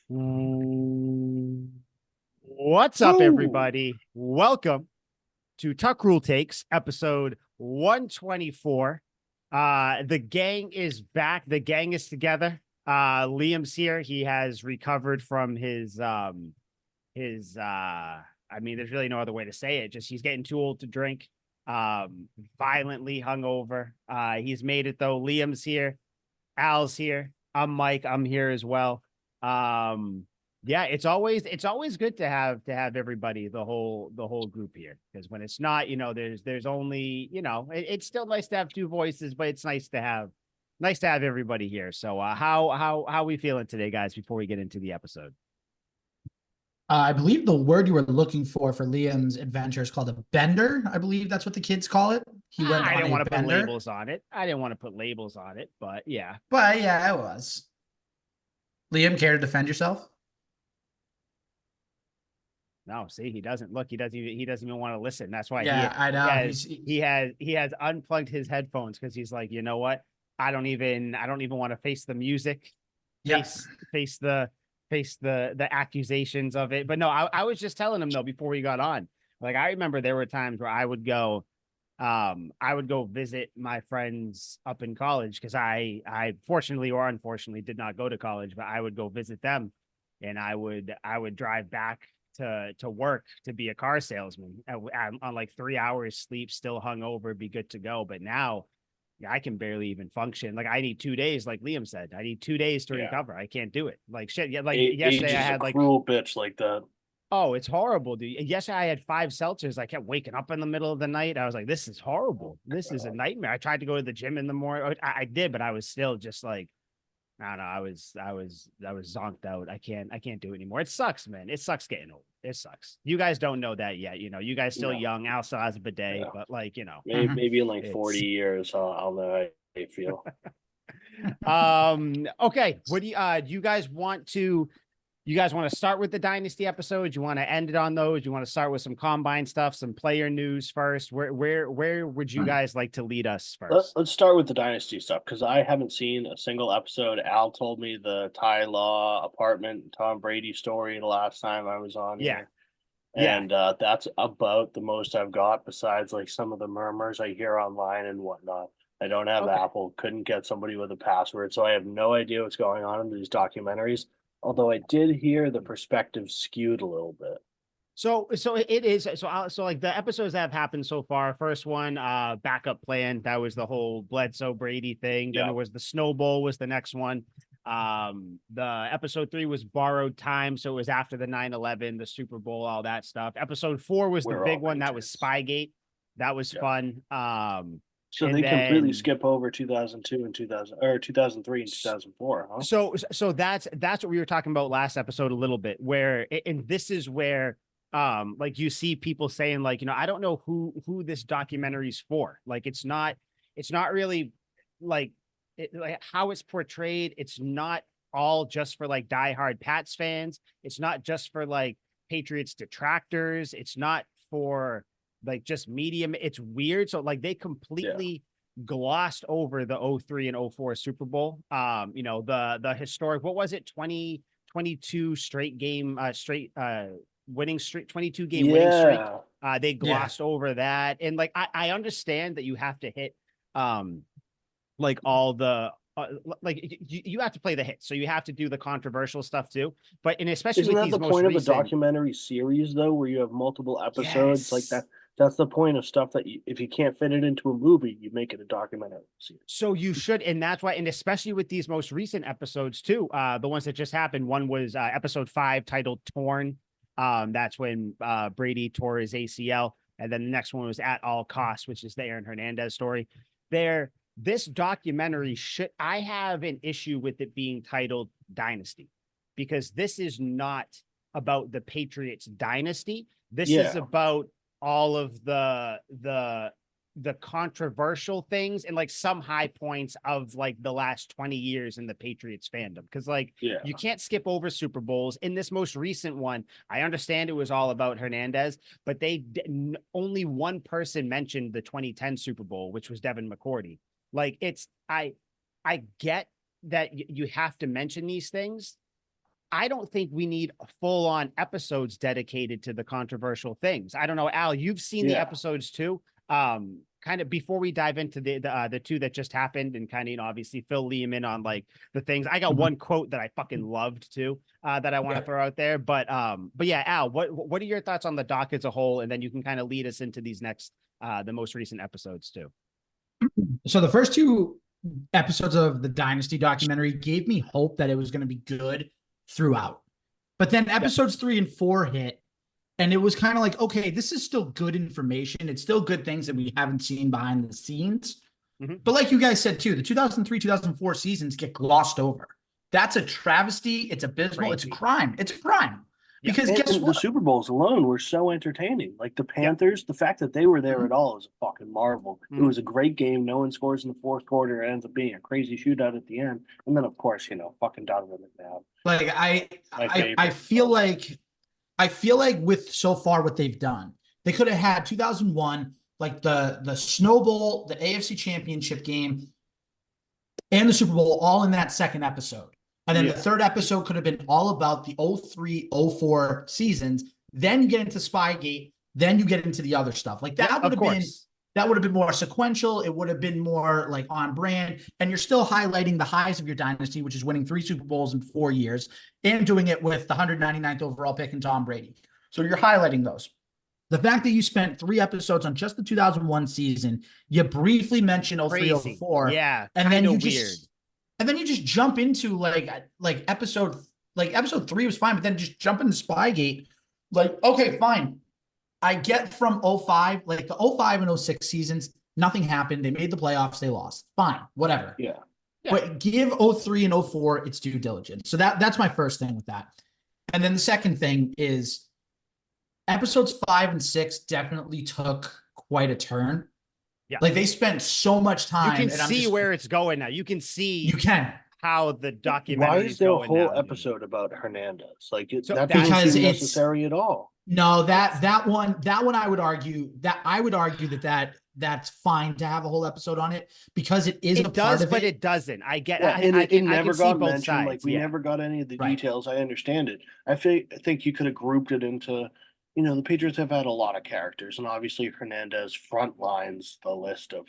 What's up, Ooh. everybody? Welcome to Tuck Rule Takes, episode 124. The gang is back. The gang is together. Liam's here. He has recovered from his I mean, there's really no other way to say it. Just he's getting too old to drink. Violently hungover. He's made it though. Liam's here. Al's here. I'm Mike. I'm here as well. Um, yeah, it's always good to have everybody, the whole group here. Because when it's not, there's only, it's still nice to have two voices, but it's nice to have everybody here. So how we feeling today, guys, before we get into the episode? I believe the word you were looking for Liam's adventure is called a bender. I believe that's what the kids call it. He went I on didn't a want to put bender, labels on it. I didn't want to put labels on it, but yeah. but yeah, it was. Liam, care to defend yourself? No, see, he doesn't look. He doesn't even want to listen. That's why he Yeah, I he know. has he has unplugged his headphones because he's like, you know what? I don't even want to face the music, Yep. face the accusations of it. But no, I was just telling him though before we got on. Like I remember there were times where I would go visit my friends up in college because I fortunately or unfortunately did not go to college, but I would go visit them, and I would drive back to work to be a car salesman on like 3 hours sleep, still hungover, be good to go. But now, yeah, I can barely even function. Like I need 2 days, like Liam said, I need 2 days to Yeah. recover. I can't do it. Like shit. Yeah, like Age yesterday I is a had like, cruel bitch like that. oh, it's horrible, dude. Yesterday I had 5 seltzers. I kept waking up in the middle of the night. I was like, this is horrible. This is a nightmare. I tried to go to the gym in the morning. I did, but I was still just like, I don't know. I was zonked out. I can't do it anymore. It sucks, man. It sucks getting old. It sucks. You guys don't know that yet. You guys still No, young. Al still has a bidet, yeah. but like, Maybe in like 40 it's years, I'll know how you feel. okay. What do you guys want to start with the dynasty episode? You want to end it on those? You want to start with some combine stuff, some player news first? Where would you guys like to lead us first? Let's start with the dynasty stuff because I haven't seen a single episode. Al told me the Ty Law apartment Tom Brady story the last time I was on Yeah, here. yeah. And that's about the most I've got besides like some of the murmurs I hear online and whatnot. I don't have Okay. Apple, couldn't get somebody with a password, so I have no idea what's going on in these documentaries. Although I did hear the perspective skewed a little bit. So it is. So like the episodes that have happened so far. First one, backup plan. That was the whole Bledsoe Brady thing. Then Yeah, there was the snowball. Was the next one. The episode 3 was borrowed time. So it was after the 9/11, the Super Bowl, all that stuff. Episode 4 was the we're big all one. That was Patriots. Spygate. That was Yeah. fun. So And they completely then skip over 2002 and 2000 or 2003 and 2004, huh? so that's what we were talking about last episode a little bit, where and this is where like you see people saying like, I don't know who this documentary's for. Like it's not really like like how it's portrayed. It's not all just for like diehard Pats fans. It's not just for like Patriots detractors. It's not for like just medium. It's weird. So like they Yeah. completely glossed over the '03 and '04 Super Bowl. The historic, what was it, 2022 straight game, straight winning streak, 22 game winning streak. Yeah. They Yeah. glossed over that. And like I understand that you have to hit um like all the like you have to play the hits. So you have to do the controversial stuff too. But and especially Isn't with that these the most point of a recent, documentary series though, where you have multiple episodes like that? yes. That's the point of stuff that if you can't fit it into a movie, you make it a documentary series. So you should, and that's why, and especially with these most recent episodes too, the ones that just happened. One was episode 5 titled "Torn." That's when Brady tore his ACL, and then the next one was "At All Costs," which is the Aaron Hernandez story. This documentary should. I have an issue with it being titled "Dynasty" because this is not about the Patriots dynasty. This is Yeah. about all of the controversial things and like some high points of like the last 20 years in the Patriots fandom. Cause like Yeah. you can't skip over Super Bowls. In this most recent one, I understand it was all about Hernandez, but only one person mentioned the 2010 Super Bowl, which was Devin McCourty. Like I get that you have to mention these things, I don't think we need full on episodes dedicated to the controversial things. I don't know, Al, you've seen the episodes too. Kind of before we dive into the two that just happened and kind of, obviously fill Liam in on like the things. I got one quote that I fucking loved too, that I want to throw out there. But yeah, Al, what are your thoughts on the doc as a whole? And then you can kind of lead us into these next, the most recent episodes too. So the first two episodes of the Dynasty documentary gave me hope that it was going to be good throughout. But then episodes 3 and 4 hit, and it was kind of like, okay, this is still good information. It's still good things that we haven't seen behind the scenes. But like you guys said too, the 2003, 2004 seasons get glossed over. That's a travesty. It's abysmal. It's a crime. It's a crime. Because guess what? The Super Bowls alone were so entertaining. Like the Panthers, the fact that they were there at all is a fucking marvel. It was a great game. No one scores in the fourth quarter. It ends up being a crazy shootout at the end. And then, of course, fucking Donovan McNabb. Like I feel like with so far what they've done, they could have had 2001, like the Snow Bowl, the AFC Championship game, and the Super Bowl all in that second episode. And then the third episode could have been all about the 03, 04 seasons. Then you get into Spygate. Then you get into the other stuff. Like that would have been more sequential. It would have been more like on brand. And you're still highlighting the highs of your dynasty, which is winning 3 Super Bowls in 4 years and doing it with the 199th overall pick in Tom Brady. So you're highlighting those. The fact that you spent 3 episodes on just the 2001 season, you briefly mentioned 03, 04. Yeah. And then you weird. And then you just jump into like episode 3 was fine, but then just jump into Spygate. Like, okay, fine. I get from 05, like the 05 and 06 seasons, nothing happened. They made the playoffs, they lost. Fine, whatever. Yeah. But give 03 and 04 its due diligence. So that's my first thing with that. And then the second thing is episodes 5 and 6 definitely took quite a turn. Yeah. Like they spent so much time. You can see where it's going now. You can see how the documentary. Why is there a whole episode about Hernandez? Like that because isn't necessary at all. No, that one I would argue that's fine to have a whole episode on it because it is a part of it. But it doesn't. I get it never got mentioned. Like we never got any of the details. I understand it. I think you could have grouped it into. The Patriots have had a lot of characters, and obviously Hernandez front lines the list of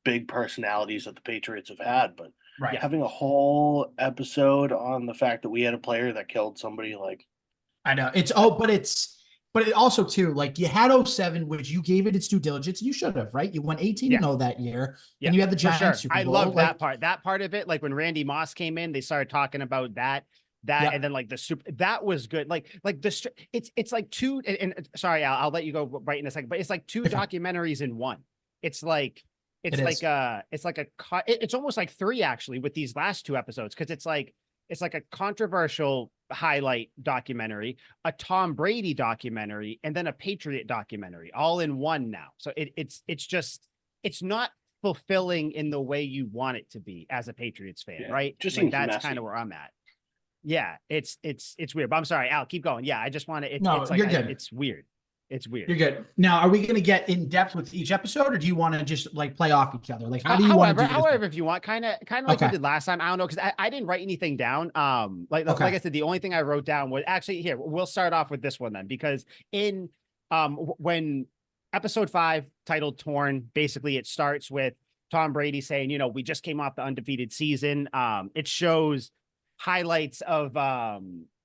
big personalities that the Patriots have had. But having a whole episode on the fact that we had a player that killed somebody, like I know but it also too, like you had 07, which you gave it its due diligence. You should have, right? You won 18-0 that year, and you had the Giants Super Bowl. I love that part. That part of it, like when Randy Moss came in, they started talking about that. And then like that was good. Like it's like two. And sorry, I'll let you go right in a second. But it's like 2 documentaries in one. It's almost like 3 actually with these last 2 episodes because it's like a controversial highlight documentary, a Tom Brady documentary, and then a Patriot documentary all in one now. So it's not fulfilling in the way you want it to be as a Patriots fan, right? Just like that's kind of where I'm at. Yeah, it's weird. But I'm sorry, Al, keep going. Yeah, I just want to. You're good. It's weird. It's weird. You're good. Now, are we going to get in depth with each episode, or do you want to just like play off each other? Like, how do you want to do this? However, if you want, kind of like we did last time. I don't know because I didn't write anything down. Like I said, the only thing I wrote down was actually here. We'll start off with this one then because in when episode 5 titled "Torn," basically it starts with Tom Brady saying, we just came off the undefeated season. It shows highlights of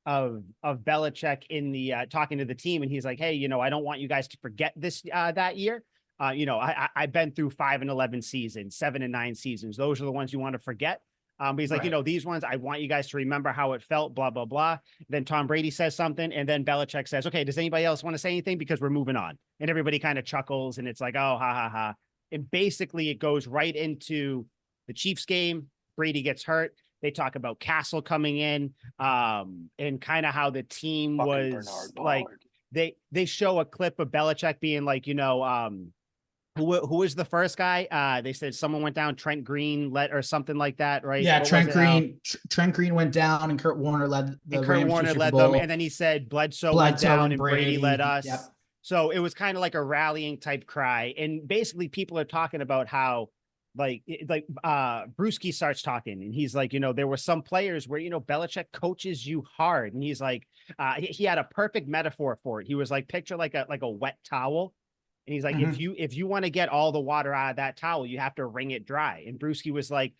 Belichick in the talking to the team, and he's like, hey, I don't want you guys to forget this that year. I've been through 5 and 11 seasons, 7 and 9 seasons. Those are the ones you want to forget. But he's like, these ones, I want you guys to remember how it felt, blah, blah, blah. Then Tom Brady says something, and then Belichick says, okay, does anybody else want to say anything? Because we're moving on. And everybody kind of chuckles, and it's like, oh, ha, ha, ha. And basically it goes right into the Chiefs game. Brady gets hurt. They talk about Castle coming in, and kind of how the team was like. They show a clip of Belichick being like, who was the first guy? They said someone went down, Trent Green or something like that, right? Yeah, Trent Green went down, and Kurt Warner led the Rams to Super Bowl. Them, and then he said Bledsoe went down, and Brady led us. Yep. So it was kind of like a rallying type cry, and basically people are talking about how Brewski starts talking and he's like, there were some players where, Belichick coaches you hard. And he's like, he had a perfect metaphor for it. He was like, picture like a wet towel. And he's like, if you want to get all the water out of that towel, you have to wring it dry. And Brewski was like,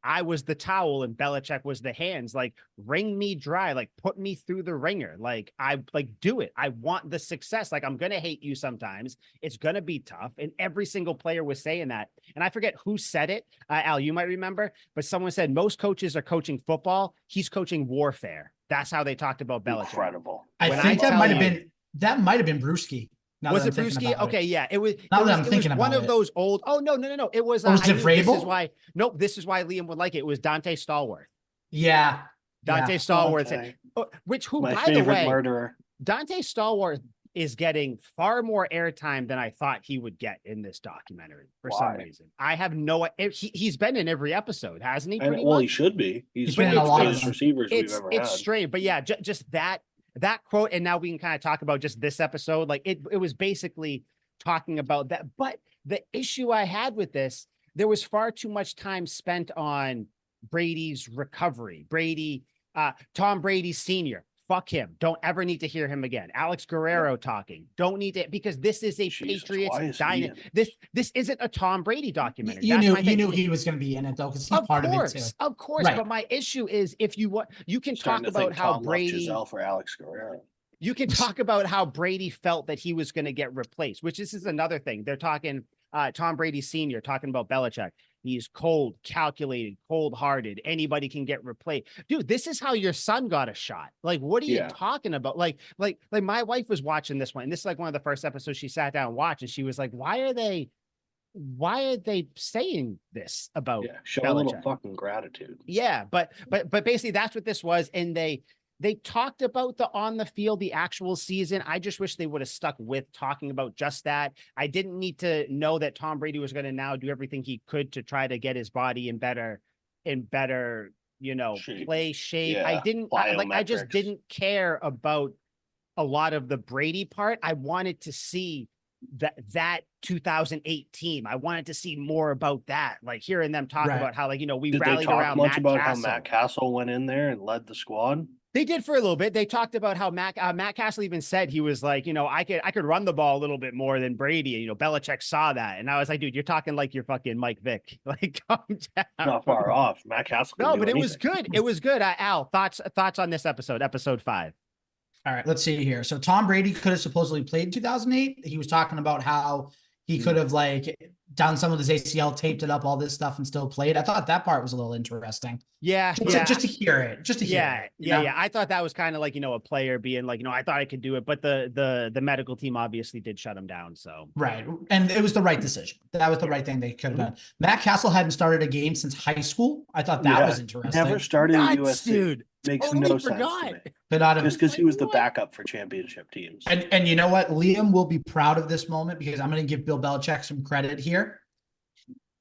I was the towel and Belichick was the hands. Like, wring me dry, like put me through the ringer. Like, I do it. I want the success. Like, I'm going to hate you sometimes. It's going to be tough. And every single player was saying that. And I forget who said it. Al, you might remember, but someone said most coaches are coaching football. He's coaching warfare. That's how they talked about Belichick. Incredible. I think that might have been Brewski. Was it Brewski? Okay, yeah. It was. Now it was one of those old. Oh no. It was. Was it Vrabel? This is why. Nope. This is why Liam would like it. It was Dante Stallworth. Yeah. Dante Stallworth. Okay. Who, My by the way, murderer. Dante Stallworth is getting far more airtime than I thought he would get in this documentary for some reason. I have no. He's been in every episode, hasn't he? Well, he should be. He's been in a lot of receivers we've ever had. It's strange, but yeah, just that quote, and now we can kind of talk about just this episode. Like it was basically talking about that. But the issue I had with this, there was far too much time spent on Brady's recovery. Tom Brady Sr. Fuck him. Don't ever need to hear him again. Alex Guerrero talking. Don't need to, because this is a Patriots Dynasty. This isn't a Tom Brady documentary. You knew he was going to be in it though, because he's part of it too. Of course. Right. But my issue is, if you can talk about how Brady for Alex Guerrero. You can talk about how Brady felt that he was going to get replaced, which this is another thing. They're talking Tom Brady Sr. talking about Belichick. He's cold, calculated, cold-hearted. Anybody can get replaced. Dude, this is how your son got a shot. Like, what are you talking about? Like my wife was watching this one, and this is like one of the first episodes she sat down and watched, and she was like, why are they saying this about show Belichick? A little fucking gratitude. Yeah, but basically that's what this was, and they talked about the on the field, the actual season. I just wish they would have stuck with talking about just that. I didn't need to know that Tom Brady was going to now do everything he could to try to get his body in better, play shape. Yeah, I just didn't care about a lot of the Brady part. I wanted to see that 2008 team. I wanted to see more about that, like hearing them talk about how, we Did rallied they talk around much Matt about Castle. how Matt Castle went in there and led the squad? They did for a little bit. They talked about how Matt Castle even said, he was like, I could run the ball a little bit more than Brady. And, Belichick saw that. And I was like, dude, you're talking like you're fucking Mike Vick. Like, calm down. Not far off. Matt Castle. No, but it was good. It was good. Al, thoughts on this episode 5. All right, let's see here. So Tom Brady could have supposedly played in 2008. He was talking about how he could have done some of his ACL, taped it up, all this stuff, and still played. I thought that part was a little interesting. Yeah. Just to hear it. Yeah. I thought that was kind of like, a player being like, I thought I could do it, but the medical team obviously did shut him down. So right. And it was the right decision. That was the right thing they could have done. Matt Castle hadn't started a game since high school. I thought that was interesting. Never started in USC. Dude. Makes totally no forgot. sense to me. Just because he was the backup for championship teams. And you know what? Liam will be proud of this moment, because I'm going to give Bill Belichick some credit here.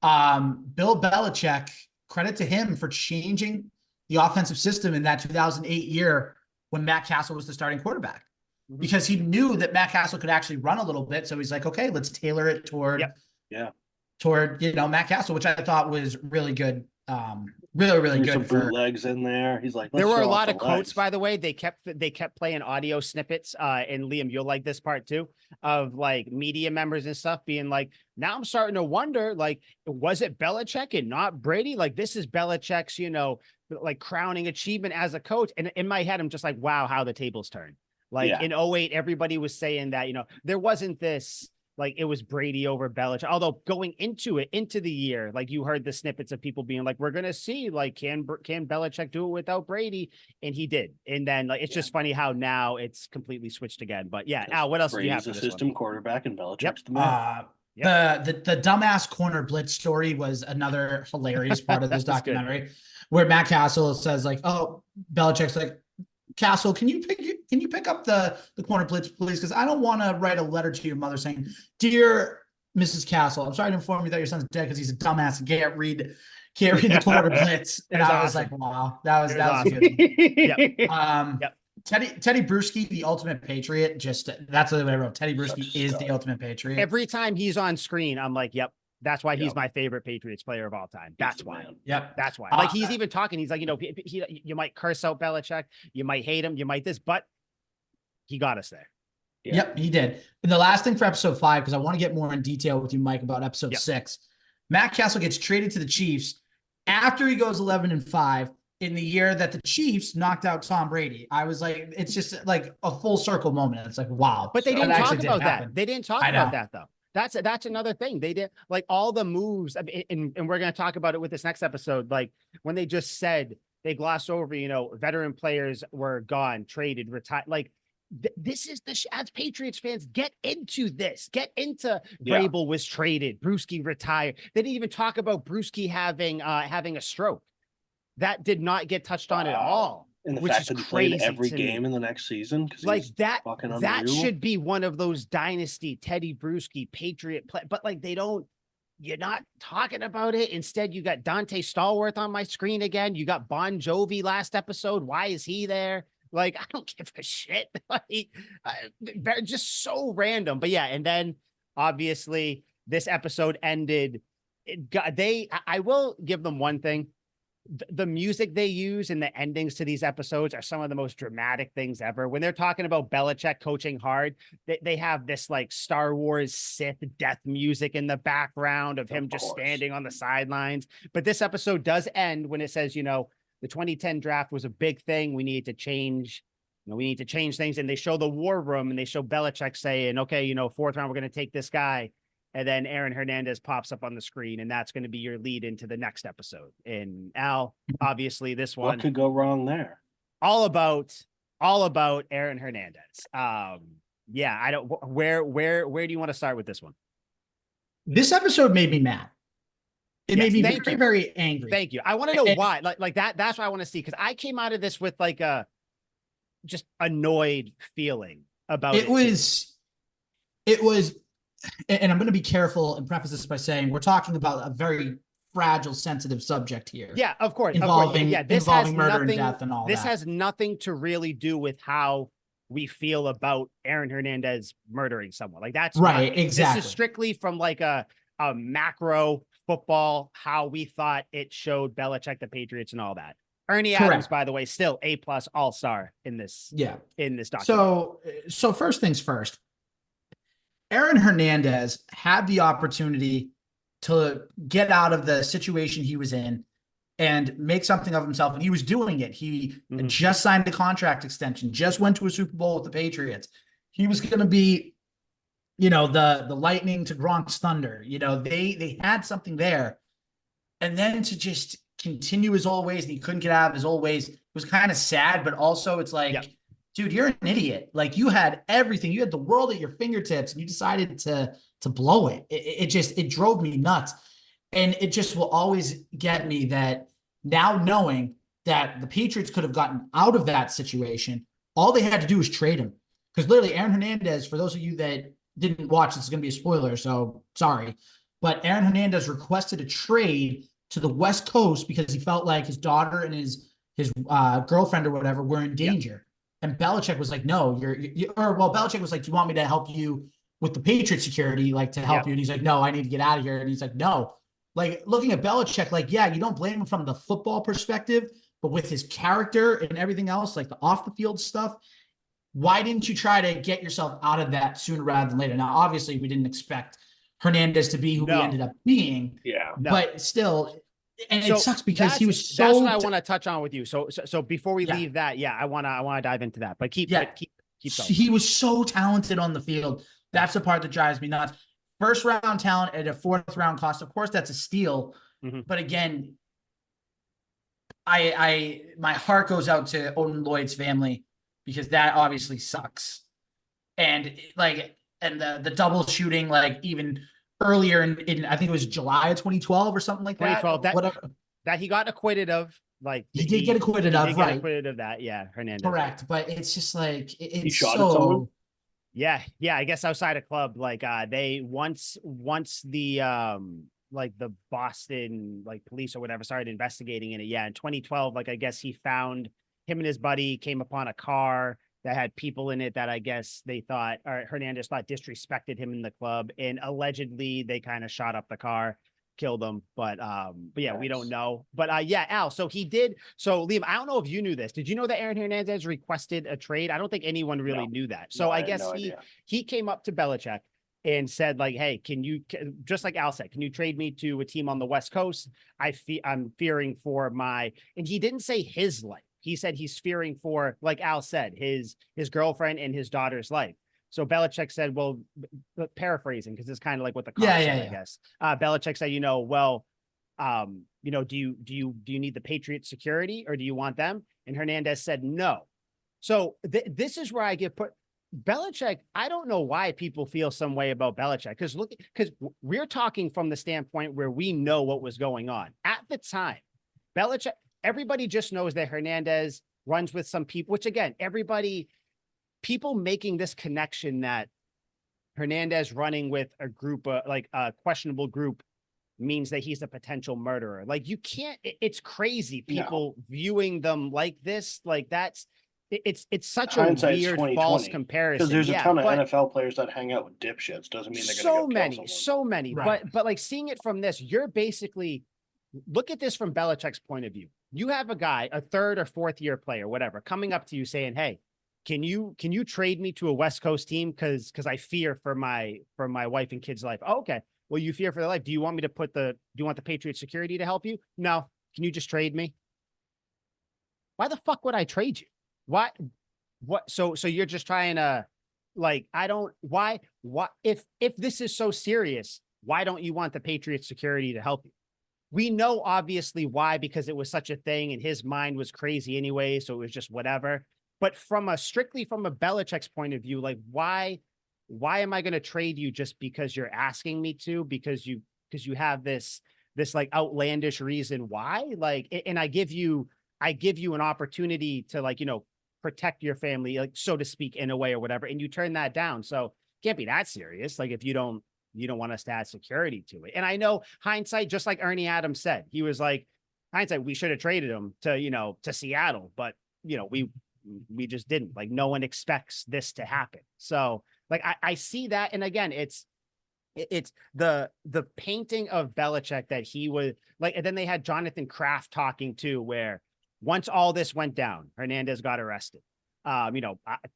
Bill Belichick, credit to him for changing the offensive system in that 2008 year when Matt Castle was the starting quarterback, because he knew that Matt Castle could actually run a little bit. So he's like, okay, let's tailor it toward Matt Castle, which I thought was really good. Really good. Some bootlegs in there. He's like, there were a lot of quotes, by the way. They kept playing audio snippets. And Liam, you'll like this part too, of media members and stuff being like, now I'm starting to wonder, was it Belichick and not Brady? This is Belichick's, crowning achievement as a coach. And in my head, I'm just like, wow, how the tables turn. In 08, everybody was saying that, there wasn't this, it was Brady over Belichick. Although going into the year, you heard the snippets of people being like, we're going to see, can Belichick do it without Brady? And he did. And then it's just funny how now it's completely switched again. But yeah, Al, what else do you have for this system one? Quarterback and Belichick's the man. The dumbass corner blitz story was another hilarious part of this documentary, where Matt Castle says oh, Belichick's like, Castle, can you pick up the corner blitz, please? Because I don't want to write a letter to your mother saying, "Dear Mrs. Castle, I'm sorry to inform you that your son's dead because he's a dumbass and can't read the corner blitz." And I was like, "Wow, that was awesome. Good." Teddy Bruschi, the ultimate patriot. That's what I wrote. Teddy Bruschi is the ultimate patriot. Every time he's on screen, I'm like, "Yep, That's why he's my favorite Patriots player of all time. That's why. Yep. That's why. Like he's even talking. He's like, you might curse out Belichick, you might hate him, you might this, but he got us there. Yeah. Yep, he did. And the last thing for episode 5, because I want to get more in detail with you, Mike, about episode 6. Matt Castle gets traded to the Chiefs after he goes 11-5 in the year that the Chiefs knocked out Tom Brady. I was like, it's just like a full circle moment. It's like, wow. But they didn't talk about that. They didn't talk about that though. That's another thing. They did like all the moves, and we're going to talk about it with this next episode. Like when they just said they glossed over, veteran players were gone, traded, retired. Like this is as Patriots fans, get into this. Get into Vrabel was traded, Brewski retired. They didn't even talk about Brewski having a stroke. That did not get touched on at all. And the fact that he played every game in the next season, like that should be one of those dynasty Teddy Bruschi Patriot play, but like you're not talking about it. Instead, you got Dante Stallworth on my screen again. You got Bon Jovi last episode. Why is he there? Like, I don't give a shit. Like, just so random. But yeah, and then obviously this episode ended. I will give them one thing. The music they use in the endings to these episodes are some of the most dramatic things ever. When they're talking about Belichick coaching hard, they have this like Star Wars Sith death music in the background of him just standing on the sidelines. But this episode does end when it says, the 2010 draft was a big thing. We need to change. We need to change things. And they show the war room and they show Belichick saying, okay, 4th round, we're going to take this guy. And then Aaron Hernandez pops up on the screen, and that's going to be your lead into the next episode. And Al, obviously, this one. What could go wrong there? All about Aaron Hernandez. Yeah, I don't. Where do you want to start with this one? This episode made me mad. It made me very, very angry. Thank you. I want to know why. Like that. That's what I want to see, because I came out of this with like a just annoyed feeling about it. It was. And I'm going to be careful and preface this by saying we're talking about a very fragile, sensitive subject here. Yeah, of course. Involving murder and death and all that. This has nothing to really do with how we feel about Aaron Hernandez murdering someone. Like that's right. Exactly. This is strictly from like a macro football, how we thought it showed Belichick, the Patriots, and all that. Ernie Adams, by the way, still A+ all-star in this. Yeah. In this document. So first things first. Aaron Hernandez had the opportunity to get out of the situation he was in and make something of himself, and he was doing it. He just signed a contract extension, just went to a Super Bowl with the Patriots. He was going to be, the lightning to Gronk's thunder. They had something there. And then to just continue his old ways, and he couldn't get out of his old ways, it was kind of sad, but also it's like, dude, you're an idiot. Like you had everything. You had the world at your fingertips and you decided to blow it. It drove me nuts. And it just will always get me that now knowing that the Patriots could have gotten out of that situation, all they had to do was trade him. Because literally Aaron Hernandez, for those of you that didn't watch, this is going to be a spoiler, so sorry. But Aaron Hernandez requested a trade to the West Coast because he felt like his daughter and his girlfriend or whatever were in danger. And Belichick was like, no, Belichick was like, do you want me to help you with the Patriot security, like to help you? And he's like, no, I need to get out of here. And he's like, no. Like looking at Belichick, like, yeah, you don't blame him from the football perspective, but with his character and everything else, like the off the field stuff, why didn't you try to get yourself out of that sooner rather than later? Now, obviously, we didn't expect Hernandez to be who he ended up being. Yeah. But still, and it sucks because he was so. That's what I want to touch on with you. So before we leave that, I want to dive into that. But keep going. He was so talented on the field. That's the part that drives me nuts. First round talent at a 4th round cost. Of course, that's a steal. But again, my heart goes out to Odin Lloyd's family because that obviously sucks. And the double shooting, like even earlier in I think it was July of 2012 or something like that. 2012, that he got acquitted of. Like he did get acquitted of, right? Acquitted of that, yeah, Hernandez. Correct, but it's just like he shot at someone. Yeah. I guess outside a club, like they once the the Boston police or whatever started investigating in it. Yeah, in 2012, I guess he found him and his buddy came upon a car that had people in it that I guess they thought, or Hernandez thought disrespected him in the club. And allegedly they kind of shot up the car, killed him. But yeah, we don't know. But yeah, Al, so he did. So Liam, I don't know if you knew this. Did you know that Aaron Hernandez requested a trade? I don't think anyone really knew that. So I guess he came up to Belichick and said, like, hey, can you, just like Al said, can you trade me to a team on the West Coast? I'm fearing for my, and he didn't say his life. He said he's fearing for, like Al said, his girlfriend and his daughter's life. So Belichick said, well, paraphrasing, because it's kind of like what the cops said, I guess. Belichick said, do you need the Patriots security or do you want them? And Hernandez said, no. So this is where I get put. Belichick, I don't know why people feel some way about Belichick, because we're talking from the standpoint where we know what was going on. At the time, Belichick, everybody just knows that Hernandez runs with some people, which again, people making this connection that Hernandez running with a group, like a questionable group, means that he's a potential murderer. Like, you can't, it's crazy. People viewing them like this, like it's such a weird false comparison. Because there's a ton of NFL players that hang out with dipshits. Doesn't mean they're going to go kill someone. So many. Right. But like, seeing it from this, you're basically, look at this from Belichick's point of view. You have a guy, a third or fourth year player, whatever, coming up to you saying, hey, can you trade me to a West Coast team? Cause I fear for my wife and kids' life. Oh, okay. Well, you fear for their life. Do you want me to do you want the Patriots security to help you? No. Can you just trade me? Why the fuck would I trade you? What? So you're just trying to, like, why, if this is so serious, why don't you want the Patriots security to help you? We know obviously why, because it was such a thing and his mind was crazy anyway. So it was just whatever. But strictly from a Belichick's point of view, like, why am I going to trade you just because you're asking me to, because you have this like outlandish reason why, like, and I give you an opportunity to, like, protect your family, like, so to speak, in a way or whatever, and you turn that down. So it can't be that serious. Like, if you don't want us to add security to it. And I know hindsight, just like Ernie Adams said, he was like, hindsight, we should have traded him to Seattle, but we just didn't. Like, no one expects this to happen. So, like, I see that. And again, it's the painting of Belichick that he was like, and then they had Jonathan Kraft talking too, where once all this went down, Hernandez got arrested,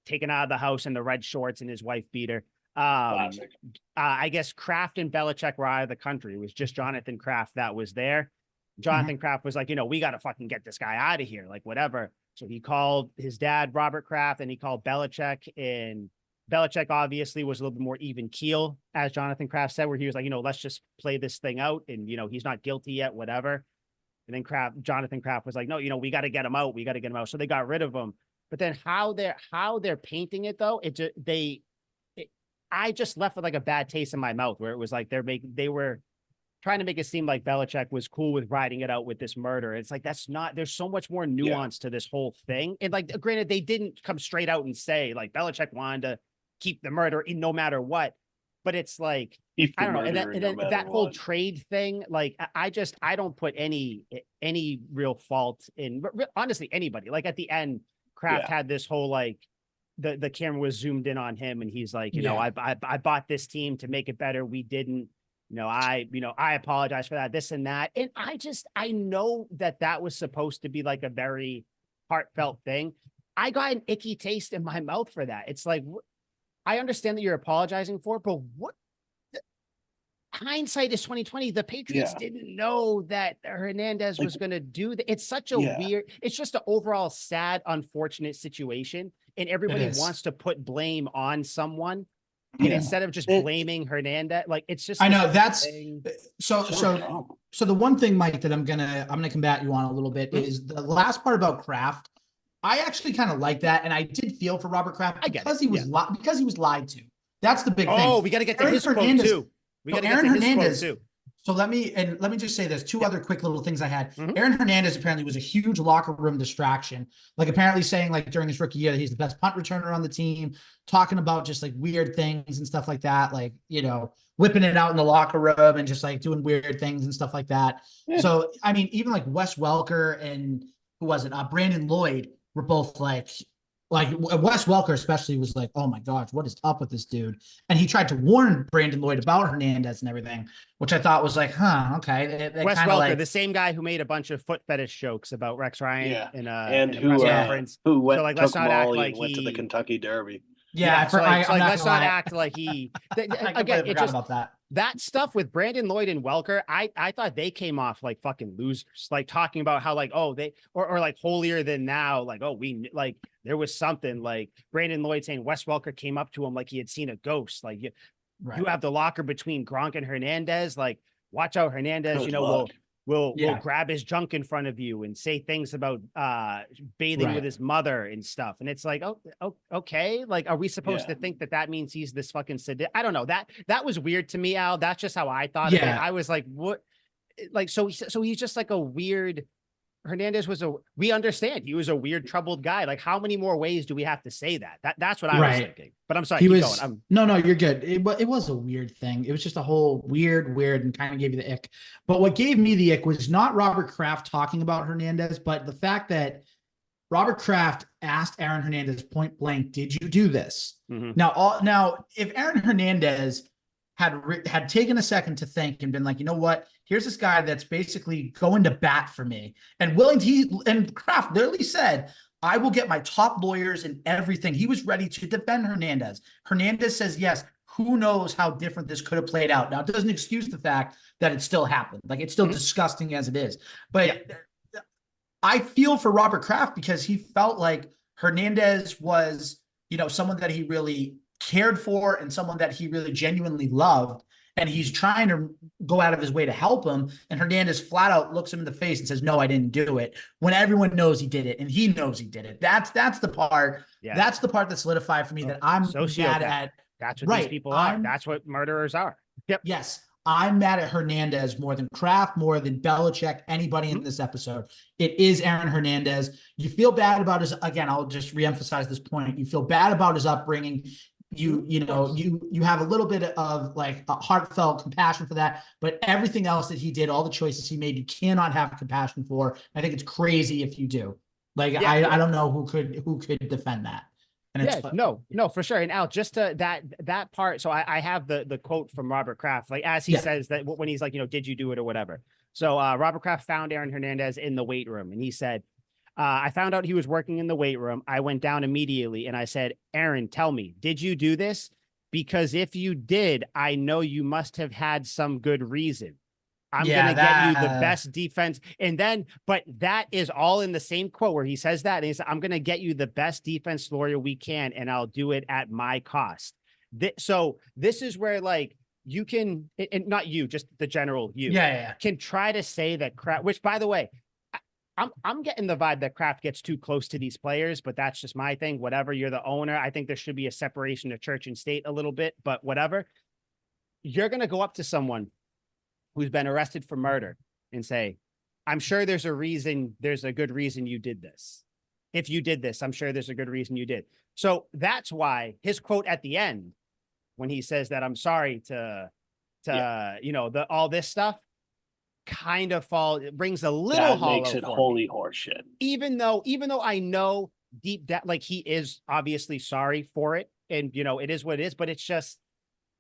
taken out of the house in the red shorts and his wife beater. I guess Kraft and Belichick were out of the country. It was just Jonathan Kraft that was there. Jonathan Kraft was like, we got to fucking get this guy out of here, like, whatever. So he called his dad, Robert Kraft, and he called Belichick, and Belichick obviously was a little bit more even keel, as Jonathan Kraft said, where he was like, let's just play this thing out, and, he's not guilty yet, whatever. And then Jonathan Kraft was like, no, we got to get him out. We got to get him out. So they got rid of him. But then how they're painting it though, I just left with like a bad taste in my mouth, where it was like they were trying to make it seem like Belichick was cool with riding it out with this murder. It's like, there's so much more nuance to this whole thing. And like, granted, they didn't come straight out and say like Belichick wanted to keep the murder in no matter what. But it's like, I don't know. And then that whole trade thing, like, I don't put any real fault in, honestly, anybody. Like, at the end, Kraft had this whole, like, the camera was zoomed in on him, and he's like, I bought this team to make it better. We didn't, I apologize for that, this and that. And I know that was supposed to be like a very heartfelt thing. I got an icky taste in my mouth for that. It's like, I understand that you're apologizing for it, but what? Hindsight is 2020. The Patriots didn't know that Hernandez was going to do that. It's such a weird, it's just an overall sad, unfortunate situation. And everybody wants to put blame on someone. And instead of just blaming Hernandez, like, it's just, I know that's so the one thing, Mike, that I'm gonna combat you on a little bit is the last part about Kraft. I actually kind of like that, and I did feel for Robert Kraft because he was lied to. That's the big thing. Oh, we got to get to his quote too. We got to get to his quote too. So let me just say this. Two other quick little things I had. Aaron Hernandez apparently was a huge locker room distraction. Like, apparently saying, like, during his rookie year that he's the best punt returner on the team, talking about just like weird things and stuff like that. Like, whipping it out in the locker room and just like doing weird things and stuff like that. Yeah. So, I mean, even like Wes Welker and who was it? Brandon Lloyd were both like, like Wes Welker especially was like, oh my gosh, what is up with this dude? And he tried to warn Brandon Lloyd about Hernandez and everything, which I thought was like, huh, okay. They Wes kind Welker, of like the same guy who made a bunch of foot fetish jokes about Rex Ryan in and a who press conference. who went So like, let's took not act Molly like and went to the Kentucky Derby. yeah. I'm not let's not act like he. I Again, it forgot just about that. that stuff with Brandon Lloyd and Welker, I thought they came off like fucking losers, like talking about how like, oh, they or like holier than now, like, oh, we like there was something like Brandon Lloyd saying Wes Welker came up to him like he had seen a ghost. Like you have the locker between Gronk and Hernandez, like watch out, Hernandez, Good luck. will grab his junk in front of you and say things about bathing with his mother and stuff. And it's like, oh, okay. Like, are we supposed to think that means he's this fucking sadist? I don't know. That was weird to me, Al. That's just how I thought of it. I was like, what? Like, so he's just like a weird. Hernandez we understand he was a weird, troubled guy. Like, how many more ways do we have to say that? That's what I was thinking. But I'm sorry, keep going. No, you're good. It was a weird thing. It was just a whole weird, and kind of gave you the ick. But what gave me the ick was not Robert Kraft talking about Hernandez, but the fact that Robert Kraft asked Aaron Hernandez point blank, "Did you do this?" Mm-hmm. Now, if Aaron Hernandez had taken a second to think and been like, you know what, here's this guy that's basically going to bat for me and and Kraft literally said, I will get my top lawyers and everything. He was ready to defend Hernandez. Hernandez says, yes, who knows how different this could have played out. Now, it doesn't excuse the fact that it still happened. Like, it's still disgusting as it is. But I feel for Robert Kraft because he felt like Hernandez was, someone that he really cared for and someone that he really genuinely loved. And he's trying to go out of his way to help him. And Hernandez flat out looks him in the face and says, no, I didn't do it. When everyone knows he did it and he knows he did it. That's the part. Yeah. That's the part that solidified for me that I'm mad at. That's what these people are. That's what murderers are. Yep. Yes. I'm mad at Hernandez more than Kraft, more than Belichick, anybody in this episode. It is Aaron Hernandez. You feel bad about again, I'll just reemphasize this point. You feel bad about his upbringing. You have a little bit of like a heartfelt compassion for that, but everything else that he did, all the choices he made, you cannot have compassion for. I think it's crazy if you do. Like, I don't know who could defend that. And no, for sure. And Al, just that part. So I have the quote from Robert Kraft, like as he says that when he's like, did you do it or whatever. So Robert Kraft found Aaron Hernandez in the weight room and he said, I found out he was working in the weight room. I went down immediately and I said, Aaron, tell me, did you do this? Because if you did, I know you must have had some good reason. I'm going to get you the best defense. And then, but that is all in the same quote where he says that. And he said, I'm going to get you the best defense lawyer we can, and I'll do it at my cost. So this is where like you can, and not you, just the general you can try to say that Kraft, which by the way, I'm getting the vibe that Kraft gets too close to these players, but that's just my thing. Whatever, you're the owner. I think there should be a separation of church and state a little bit, but whatever. You're going to go up to someone who's been arrested for murder and say, I'm sure there's a good reason you did this. If you did this, I'm sure there's a good reason you did. So that's why his quote at the end, when he says that I'm sorry to all this stuff, kind of brings a little hollow. Makes it holy horseshit. Even though I know deep down, like he is obviously sorry for it, and it is what it is. But it's just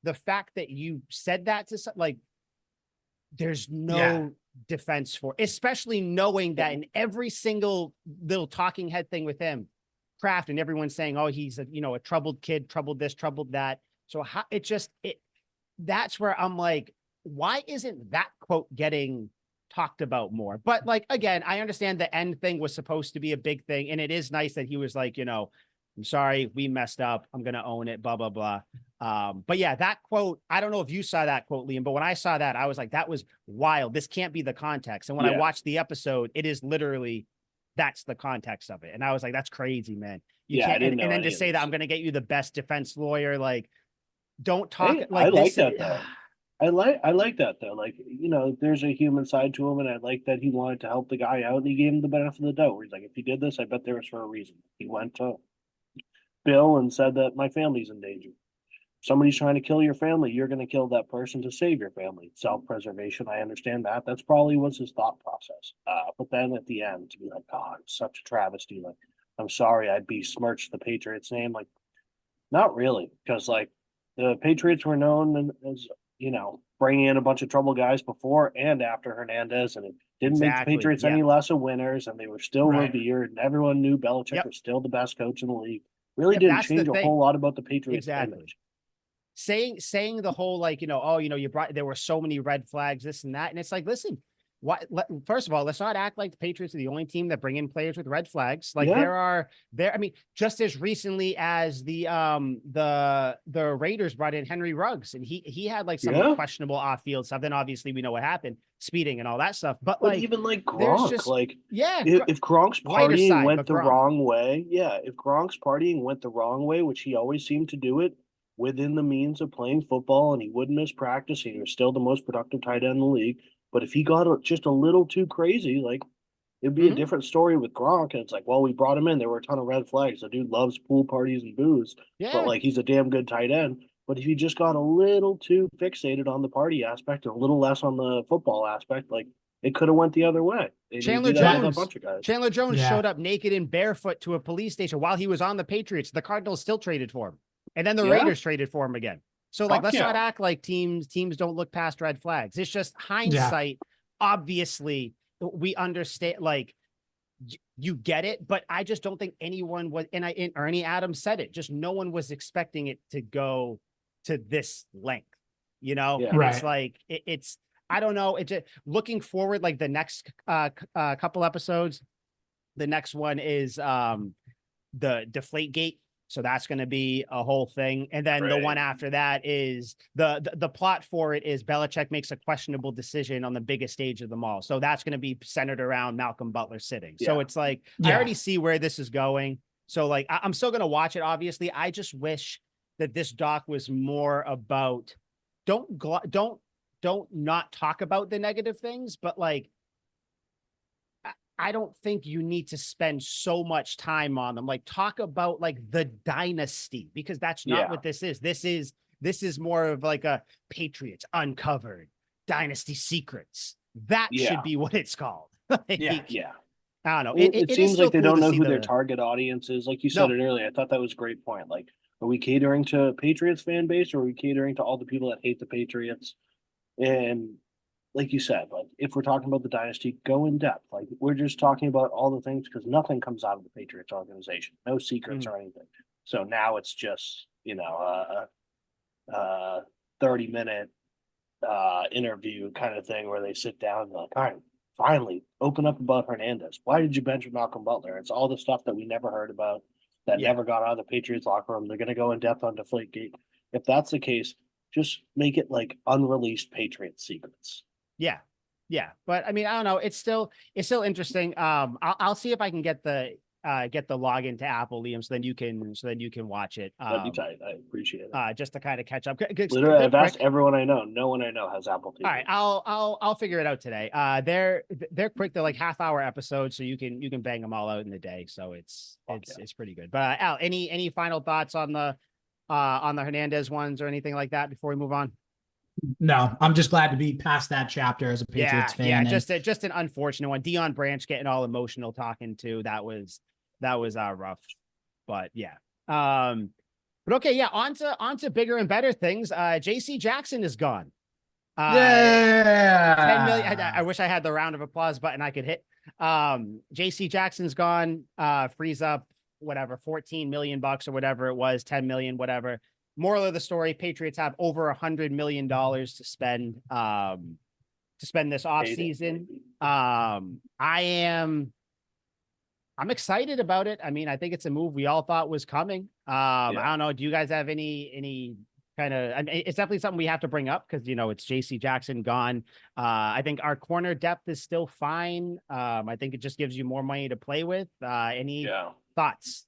the fact that you said that to like, there's no defense for, especially knowing that in every single little talking head thing with him, Kraft and everyone's saying, oh, he's a troubled kid, troubled this, troubled that. So that's where I'm like, why isn't that quote getting talked about more? But like, again, I understand the end thing was supposed to be a big thing. And it is nice that he was like, I'm sorry, we messed up. I'm going to own it, blah, blah, blah. But yeah, that quote, I don't know if you saw that quote, Liam, but when I saw that, I was like, that was wild. This can't be the context. And when I watched the episode, it is literally, that's the context of it. And I was like, that's crazy, man. You can't, and then to say that I'm going to get you the best defense lawyer, like, don't talk like I like that though. I like that though. Like, there's a human side to him, and I like that he wanted to help the guy out, and he gave him the benefit of the doubt. Where he's like, if he did this, I bet there was for a reason. He went to Bill and said that my family's in danger. If somebody's trying to kill your family, you're going to kill that person to save your family. Self-preservation, I understand that. That's probably was his thought process. But then at the end, to be like, God, it's such a travesty. Like, I'm sorry, I besmirched the Patriots name. Like, not really, because like the Patriots were known as, bringing in a bunch of trouble guys before and after Hernandez, and it didn't make the Exactly. Patriots Yeah. any less of winners, and they were still Right. revered, and everyone knew Belichick Yep. was still the best coach in the league. Really Yep, didn't that's the change a thing. whole lot about the Patriots Exactly. image. Saying the whole like, you brought, there were so many red flags, this and that, and it's like, listen, first of all, let's not act like the Patriots are the only team that bring in players with red flags. Like Yeah. I mean, just as recently as the Raiders brought in Henry Ruggs, and he had like some questionable off-field stuff. Then obviously we know what happened, speeding and all that stuff. But like, even like there's Gronk, just like yeah, if Gronk's lighter partying side, went but the Gronk. wrong way, if Gronk's partying went the wrong way, which he always seemed to do it within the means of playing football, and he wouldn't miss practice, he was still the most productive tight end in the league. But if he got just a little too crazy, like it'd be a different story with Gronk. And it's like, well, we brought him in. There were a ton of red flags. The dude loves pool parties and booze, but like he's a damn good tight end. But if you just got a little too fixated on the party aspect and a little less on the football aspect, like it could have went the other way. Chandler Jones showed up naked and barefoot to a police station while he was on the Patriots. The Cardinals still traded for him, and then the Raiders traded for him again. So like, let's not act like teams don't look past red flags. It's just hindsight. Obviously, we understand, like, you get it, but I just don't think anyone was, and Ernie Adams said it, just no one was expecting it to go to this length, And it's like, it's, I don't know. It just, looking forward, like the next couple episodes, the next one is the Deflategate. So that's going to be a whole thing. And then the one after that is the plot for it is Belichick makes a questionable decision on the biggest stage of them all. So that's going to be centered around Malcolm Butler sitting. So it's like, I already see where this is going. So like, I'm still going to watch it. Obviously, I just wish that this doc was more about, don't not talk about the negative things, but like, I don't think you need to spend so much time on them. Like, talk about like the dynasty, because that's not what this is. This is more of like a Patriots Uncovered Dynasty Secrets. That should be what it's called. Like, I don't know. It seems like they don't know who their target audience is. Like you said it earlier, I thought that was a great point. Like, are we catering to Patriots fan base, or are we catering to all the people that hate the Patriots? And like you said, like if we're talking about the dynasty, go in depth. Like we're just talking about all the things because nothing comes out of the Patriots organization, no secrets or anything. So now it's just 30-minute interview kind of thing where they sit down and like, all right, finally open up about Hernandez. Why did you bench Malcolm Butler? It's all the stuff that we never heard about, that never got out of the Patriots locker room. They're going to go in depth on Deflategate. If that's the case, just make it like unreleased Patriots secrets. Yeah. But I mean, I don't know. It's still interesting. I'll see if I can get the login to Apple, Liam, so then you can watch it. That'd be tight. I appreciate it. Just to kind of catch up. Literally, I've asked everyone I know. No one I know has Apple TV. All right, I'll figure it out today. They're quick. They're like half-hour episodes, so you can bang them all out in the day. So it's pretty good. But Al, any final thoughts on the Hernandez ones or anything like that before we move on? No, I'm just glad to be past that chapter as a Patriots fan. Yeah, just an unfortunate one. Deion Branch getting all emotional talking to that was rough, but yeah. But okay, yeah. On to bigger and better things. J.C. Jackson is gone. 10 million. I wish I had the round of applause button I could hit. J.C. Jackson's gone. Frees up whatever, $14 million or whatever it was, 10 million, whatever. Moral of the story: Patriots have over $100 million to spend this offseason. I'm excited about it. I mean, I think it's a move we all thought was coming. I don't know. Do you guys have any kind of? I mean, it's definitely something we have to bring up because it's J.C. Jackson gone. I think our corner depth is still fine. I think it just gives you more money to play with. Any thoughts?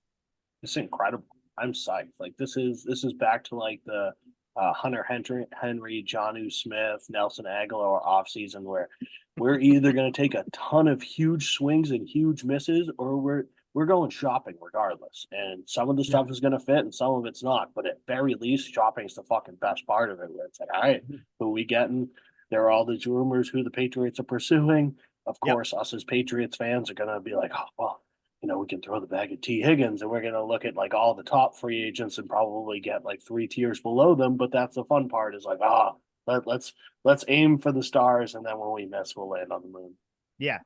It's incredible. I'm psyched. Like this is back to like the Hunter Henry, Jonnu Smith, Nelson Aguilar offseason where we're either going to take a ton of huge swings and huge misses, or we're going shopping regardless. And some of the stuff is going to fit and some of it's not. But at very least, shopping is the fucking best part of it. Where it's like, all right, who are we getting? There are all these rumors who the Patriots are pursuing. Of course, us as Patriots fans are going to be like, oh, well, we can throw the bag at T. Higgins and we're going to look at like all the top free agents and probably get like 3 tiers below them. But that's the fun part is like, let's aim for the stars. And then when we miss, we'll land on the moon. Yeah.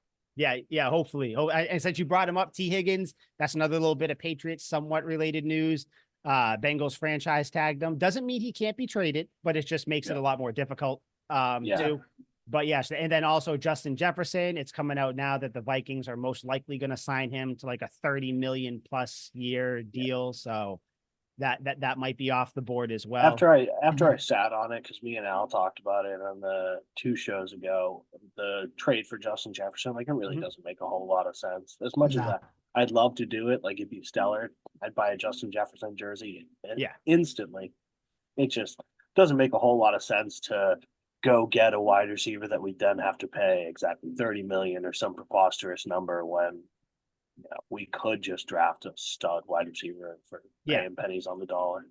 Hopefully. Oh, and since you brought him up, T. Higgins, that's another little bit of Patriots, somewhat related news. Bengals franchise tagged him. Doesn't mean he can't be traded, but it just makes it a lot more difficult too. But yes, and then also Justin Jefferson, it's coming out now that the Vikings are most likely going to sign him to like a 30 million plus year deal. So that might be off the board as well. After I sat on it, because me and Al talked about it on the 2 shows ago, the trade for Justin Jefferson, like it really doesn't make a whole lot of sense. As much as I'd love to do it, like it'd be stellar. I'd buy a Justin Jefferson jersey instantly. It just doesn't make a whole lot of sense to go get a wide receiver that we then have to pay exactly 30 million or some preposterous number when we could just draft a stud wide receiver for paying pennies on the dollar.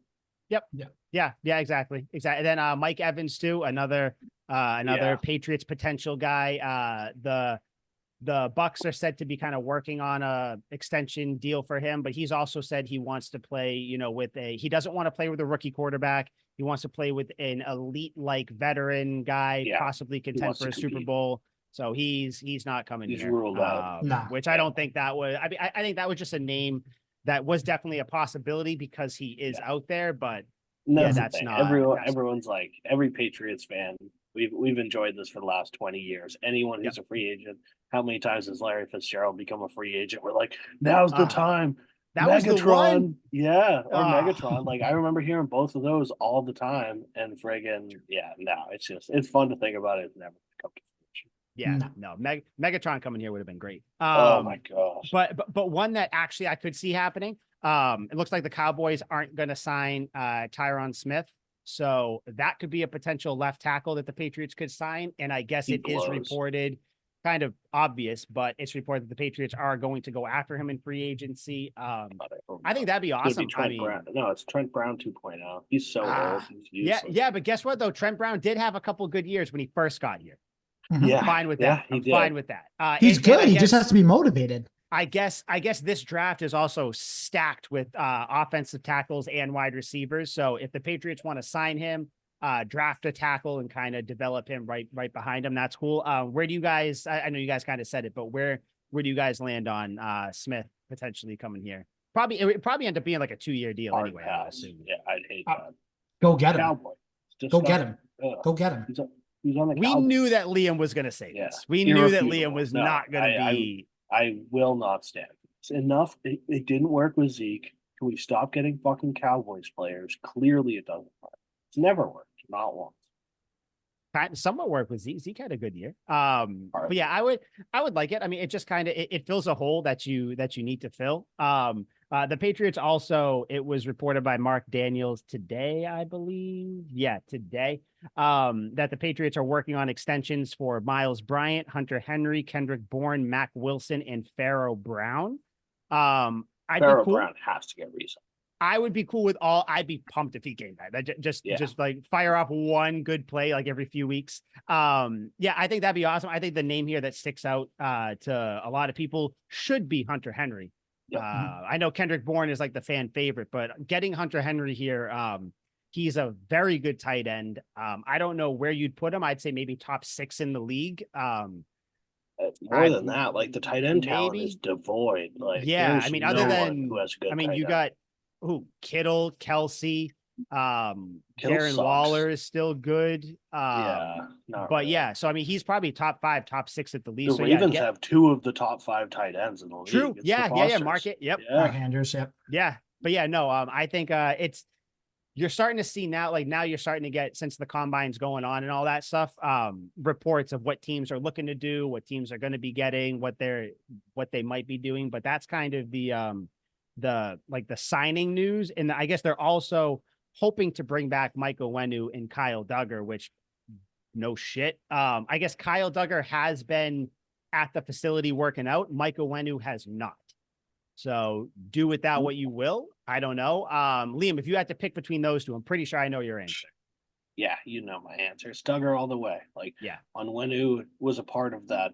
Yep. Yeah, exactly. And then Mike Evans too, another Patriots potential guy. The Bucks are said to be kind of working on a extension deal for him, but he's also said he wants to play, he doesn't want to play with a rookie quarterback. He wants to play with an elite like veteran guy, possibly contend for a Super Bowl. So he's not coming here. Ruled out. Which I don't think that was. I think that was just a name that was definitely a possibility because he is out there. But that's not. Everyone's like every Patriots fan. We've enjoyed this for the last 20 years. Anyone who's a free agent, how many times has Larry Fitzgerald become a free agent? We're like, now's the time. That Megatron, was the one. Megatron. Like I remember hearing both of those all the time, and friggin' it's fun to think about it. It's never come to fruition. Yeah, no, Megatron coming here would have been great. Oh my gosh! But one that actually I could see happening. It looks like the Cowboys aren't going to sign Tyron Smith, so that could be a potential left tackle that the Patriots could sign. And I guess it is reported. Kind of obvious, but it's reported that the Patriots are going to go after him in free agency. I think that'd be awesome. It's Trent Brown 2.0. He's so old. He's but guess what though? Trent Brown did have a couple good years when he first got here. Yeah, I'm fine with that. I'm fine with that. He's good. He just has to be motivated. I guess this draft is also stacked with offensive tackles and wide receivers. So if the Patriots want to sign him, draft a tackle and kind of develop him right behind him, that's cool. Where do you guys? I know you guys kind of said it, but where do you guys land on Smith potentially coming here? It would probably end up being like a 2-year deal anyway. I assume. Yeah, I'd hate that. Go get him. Cowboy. Go get him. Go get him. He's on the we knew that Liam was going to say this. We knew that Liam was not going to be. I will not stand. It's enough. It didn't work with Zeke. Can we stop getting fucking Cowboys players? Clearly, it doesn't work. It's never worked. Not once. Somewhat work with Zeke. Zeke had a good year. But yeah, I would like it. I mean, it just kind of it fills a hole that you need to fill. The Patriots also, it was reported by Mark Daniels today, I believe. Yeah, today. That the Patriots are working on extensions for Miles Bryant, Hunter Henry, Kendrick Bourne, Mac Wilson, and Pharaoh Brown. Pharaoh Brown has to get re-signed. I would be cool with all. I'd be pumped if he came back. Just like fire off one good play like every few weeks. I think that'd be awesome. I think the name here that sticks out to a lot of people should be Hunter Henry. Yep. I know Kendrick Bourne is like the fan favorite, but getting Hunter Henry here, he's a very good tight end. I don't know where you'd put him. I'd say maybe top 6 in the league. More than that, like the tight end talent is devoid. Like, I mean, other than who has a good you got Kittle, Kelsey, Darren Waller is still good. So I mean, he's probably top 5, top 6 at the least. The Ravens have 2 of the top 5 tight ends in the league. True. Yeah. Market. Yep. Mark Andrews. Yep. Yeah. But I think you're starting to see now, like now you're starting to get, since the combine's going on and all that stuff, reports of what teams are looking to do, what teams are going to be getting, what they might be doing. But that's kind of the signing news. And I guess they're also hoping to bring back Mike Owenu and Kyle Duggar, which no shit. I guess Kyle Duggar has been at the facility working out. Mike Owenu has not. So do with that what you will. I don't know. Liam, if you had to pick between those two, I'm pretty sure I know your answer. Yeah, you know my answer. It's Duggar all the way. Owenu was a part of that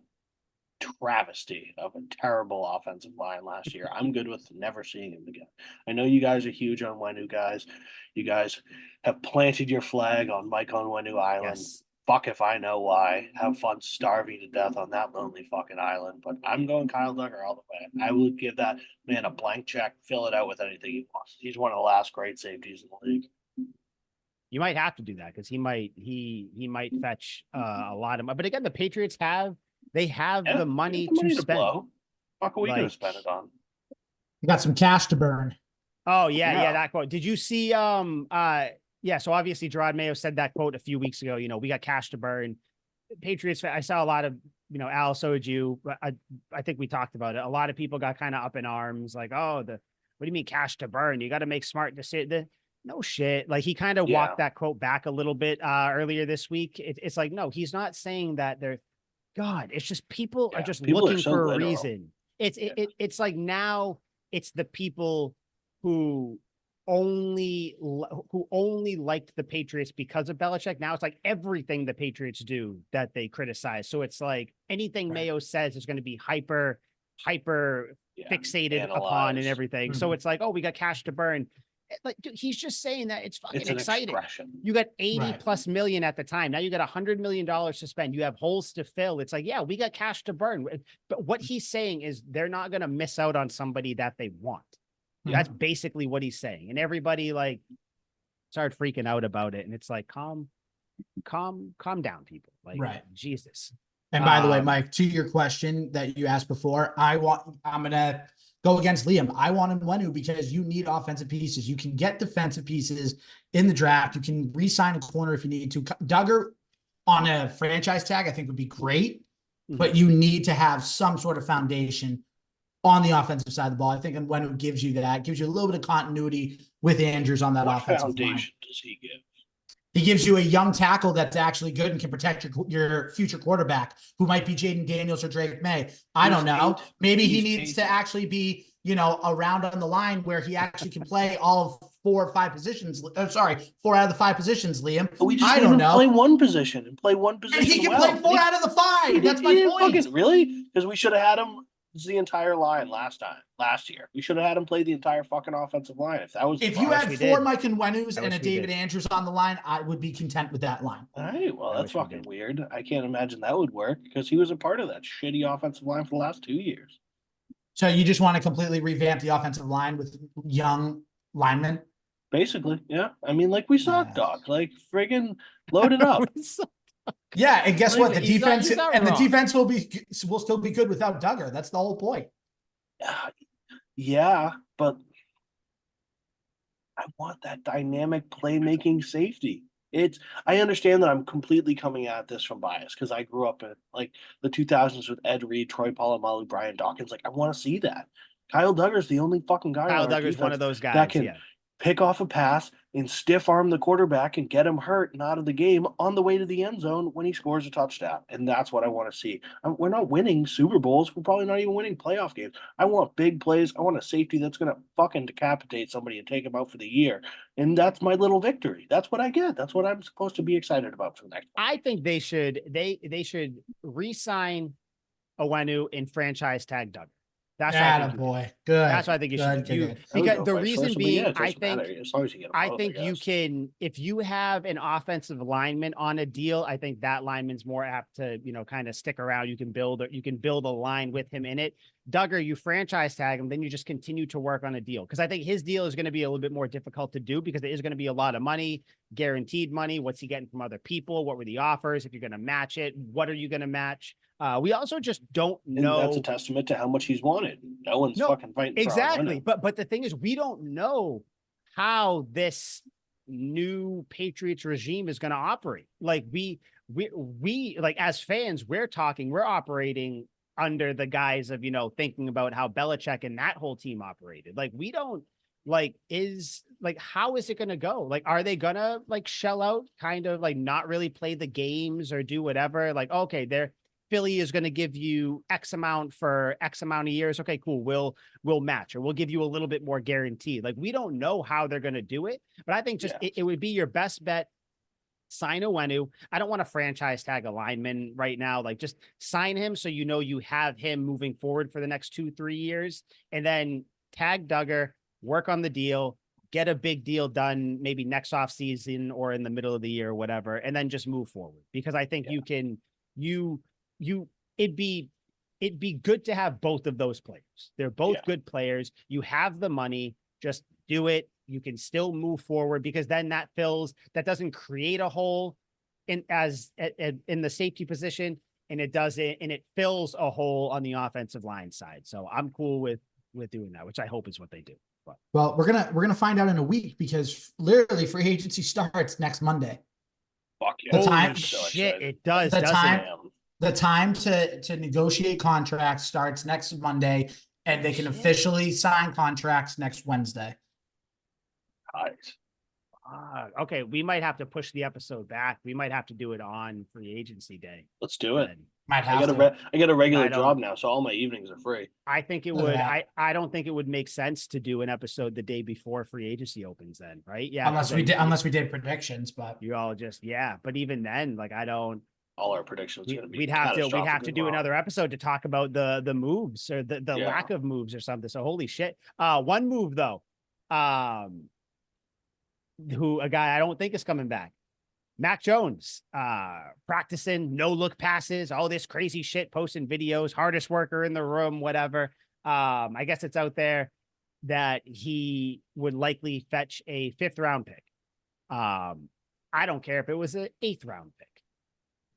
travesty of a terrible offensive line last year. I'm good with never seeing him again. I know you guys are huge on Onwenu guys. You guys have planted your flag on Mike Onwenu Island. Yes. Fuck if I know why. Have fun starving to death on that lonely fucking island. But I'm going Kyle Duggar all the way. I would give that man a blank check, fill it out with anything he wants. He's one of the last great safeties in the league. You might have to do that because he might fetch a lot of money. But again, the Patriots have the money to spend. Blow. Fuck are we gonna spend it on? You got some cash to burn. Oh yeah, that quote. Did you see yeah, so obviously Gerard Mayo said that quote a few weeks ago. We got cash to burn. Patriots, I saw a lot of, Al Soju, I think we talked about it. A lot of people got kind of up in arms, like, oh, what do you mean cash to burn? You got to make smart decisions. No shit. Like he kind of walked that quote back a little bit earlier this week. It's like, no, he's not saying that it's just people are just looking for a reason. It's like now it's the people who only liked the Patriots because of Belichick. Now it's like everything the Patriots do that they criticize. So it's like anything Mayo says is going to be hyper fixated upon and everything. So it's like, oh, we got cash to burn. Like, dude, he's just saying that it's fucking exciting. You got 80 plus million at the time. Now you got $100 million to spend. You have holes to fill. It's like, yeah, we got cash to burn. But what he's saying is they're not going to miss out on somebody that they want. That's basically what he's saying. And everybody started freaking out about it. And it's like, calm down, people. Like, Jesus. And by the way, Mike, to your question that you asked before, I'm going to go against Liam. I want Onwenu because you need offensive pieces. You can get defensive pieces in the draft. You can re-sign a corner if you need to. Duggar on a franchise tag, I think would be great, but you need to have some sort of foundation on the offensive side of the ball. I think Onwenu gives you that, gives you a little bit of continuity with Andrews on that offensive line. What foundation does he give? He gives you a young tackle that's actually good and can protect your future quarterback, who might be Jaden Daniels or Drake May. I don't know. Maybe he needs to actually be, around on the line where he actually can play all 4 or 5 positions. 4 out of the 5 positions, Liam. But we just I don't know. Play one position and play one position. And he can play 4 out of the 5. That's my point. Really? Because we should have had him the entire line last year. We should have had him play the entire fucking offensive line. If you had 4 Mike Onwenus and a David Andrews on the line, I would be content with that line. All right, well, that's fucking weird. I can't imagine that would work because he was a part of that shitty offensive line for the last 2 years. So you just want to completely revamp the offensive line with young linemen? Basically, yeah. I mean, like we saw Doc, like friggin' load it up. Yeah, and guess what? The defense the defense will still be good without Duggar. That's the whole point. Yeah, but I want that dynamic playmaking safety. I understand that I'm completely coming at this from bias because I grew up in like the 2000s with Ed Reed, Troy Polamalu, Brian Dawkins. Like I want to see that. Kyle Duggar's the only fucking guy. Kyle Duggar's one of those guys that can pick off a pass and stiff arm the quarterback and get him hurt and out of the game on the way to the end zone when he scores a touchdown. And that's what I want to see. We're not winning Super Bowls. We're probably not even winning playoff games. I want big plays. I want a safety that's going to fucking decapitate somebody and take him out for the year. And that's my little victory. That's what I get. That's what I'm supposed to be excited about for the next one. I think they should re-sign Onwenu and franchise tag Duggar. That's boy. Good. That's what I think you should do. Because the reason being, I think you can, if you have an offensive lineman on a deal, I think that lineman's more apt to, kind of stick around. You can build a line with him in it. Duggar, you franchise tag him, then you just continue to work on a deal. Because I think his deal is going to be a little bit more difficult to do because it is going to be a lot of money, guaranteed money. What's he getting from other people? What were the offers? If you're going to match it, what are you going to match? We also just don't know. And that's a testament to how much he's wanted. No one's fucking fighting. Exactly. But the thing is, we don't know how this new Patriots regime is going to operate. Like we like as fans, we're operating under the guise of, thinking about how Belichick and that whole team operated. Like we don't how is it going to go? Like, are they going to shell out, kind of not really play the games or do whatever? Like, okay, Philly is going to give you X amount for X amount of years. Okay, cool. We'll match, or we'll give you a little bit more guaranteed. Like, we don't know how they're going to do it, but I think just it would be your best bet sign Owenu. I don't want to franchise tag a lineman right now. Like, just sign him so you know you have him moving forward for the next 2-3 years, and then tag Duggar, work on the deal, get a big deal done maybe next off season or in the middle of the year or whatever, and then just move forward. Because I think it'd be good to have both of those players. They're both good players. You have the money, just do it. You can still move forward, because then that doesn't create a hole in the safety position, and it fills a hole on the offensive line side. So I'm cool with doing that, which I hope is what they do. But. Well, we're gonna find out in a week, because literally free agency starts next Monday. Fuck yeah. Holy shit, it does. The time to negotiate contracts starts next Monday, and they can officially sign contracts next Wednesday. Nice. Okay, we might have to push the episode back. We might have to do it on free agency day. Let's do it. Might have I got a regular job now, so all my evenings are free. I think it would. I don't think it would make sense to do an episode the day before free agency opens. Then, right? Yeah. Unless we did predictions, but you all just But even then, like, I don't. All our predictions are going to be. We'd have to do another episode to talk about the moves or the lack of moves or something. So holy shit. One move though. A guy I don't think is coming back. Mac Jones, practicing no look passes, all this crazy shit, posting videos, hardest worker in the room, whatever. I guess it's out there that he would likely fetch a 5th round pick. I don't care if it was an 8th round pick.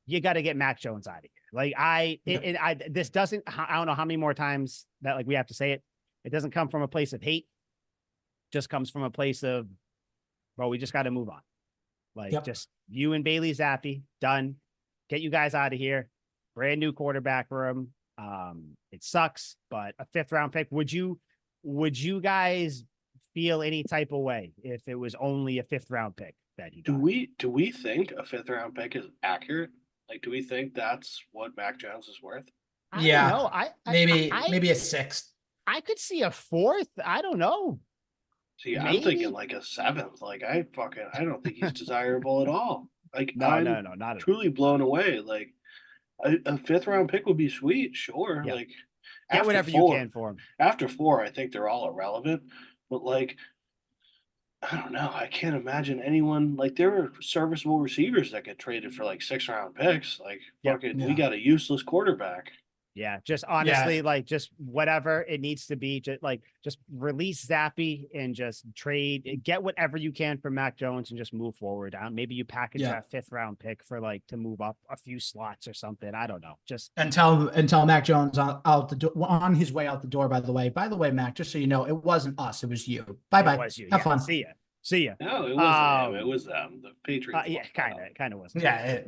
You got to get Mac Jones out of here. Like I don't know how many more times that like we have to say it. It doesn't come from a place of hate. Just comes from a place of, well, we just got to move on. Like, just you and Bailey Zappi, done. Get you guys out of here. Brand new quarterback room. It sucks, but a 5th round pick. Would you guys feel any type of way if it was only a 5th round pick that he got? Do we think a 5th round pick is accurate? Like, do we think that's what Mac Jones is worth? No, maybe a 6th. I could see a 4th. I don't know. See, maybe. I'm thinking like a 7th. Like, I don't think he's desirable at all. Like, no, not at truly all. Blown away. Like, a 5th round pick would be sweet, sure. Yeah. Like, get whatever you can for him. After 4, I think they're all irrelevant. But like, I don't know. I can't imagine anyone, like, there are serviceable receivers that get traded for like 6th round picks. Like, we got a useless quarterback. Yeah, just honestly, like, just whatever it needs to be, just release Zappi and just trade, get whatever you can from Mac Jones and just move forward. Maybe you package that 5th round pick for like to move up a few slots or something. I don't know. Just until Mac Jones out the door, on his way out the door. By the way, Mac, just so you know, it wasn't us, it was you. Bye. It was you. Have fun. See ya. No, it wasn't him. It was them. The Patriots. Yeah, kind of was. Yeah.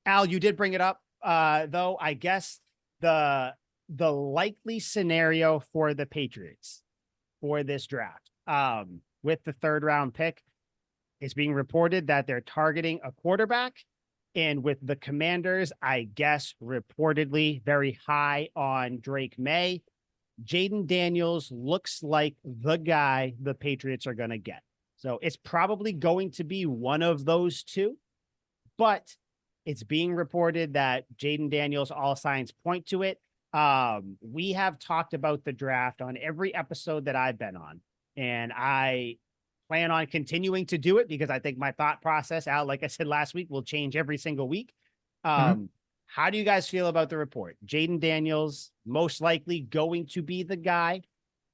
Al, you did bring it up. Though I guess the likely scenario for the Patriots for this draft, with the 3rd round pick, is being reported that they're targeting a quarterback, and with the Commanders, I guess reportedly very high on Drake May. Jaden Daniels looks like the guy the Patriots are going to get. So it's probably going to be one of those two, but it's being reported that Jaden Daniels, all signs point to it. We have talked about the draft on every episode that I've been on, and I plan on continuing to do it because I think my thought process, Al, like I said last week, will change every single week. How do you guys feel about the report? Jaden Daniels, most likely going to be the guy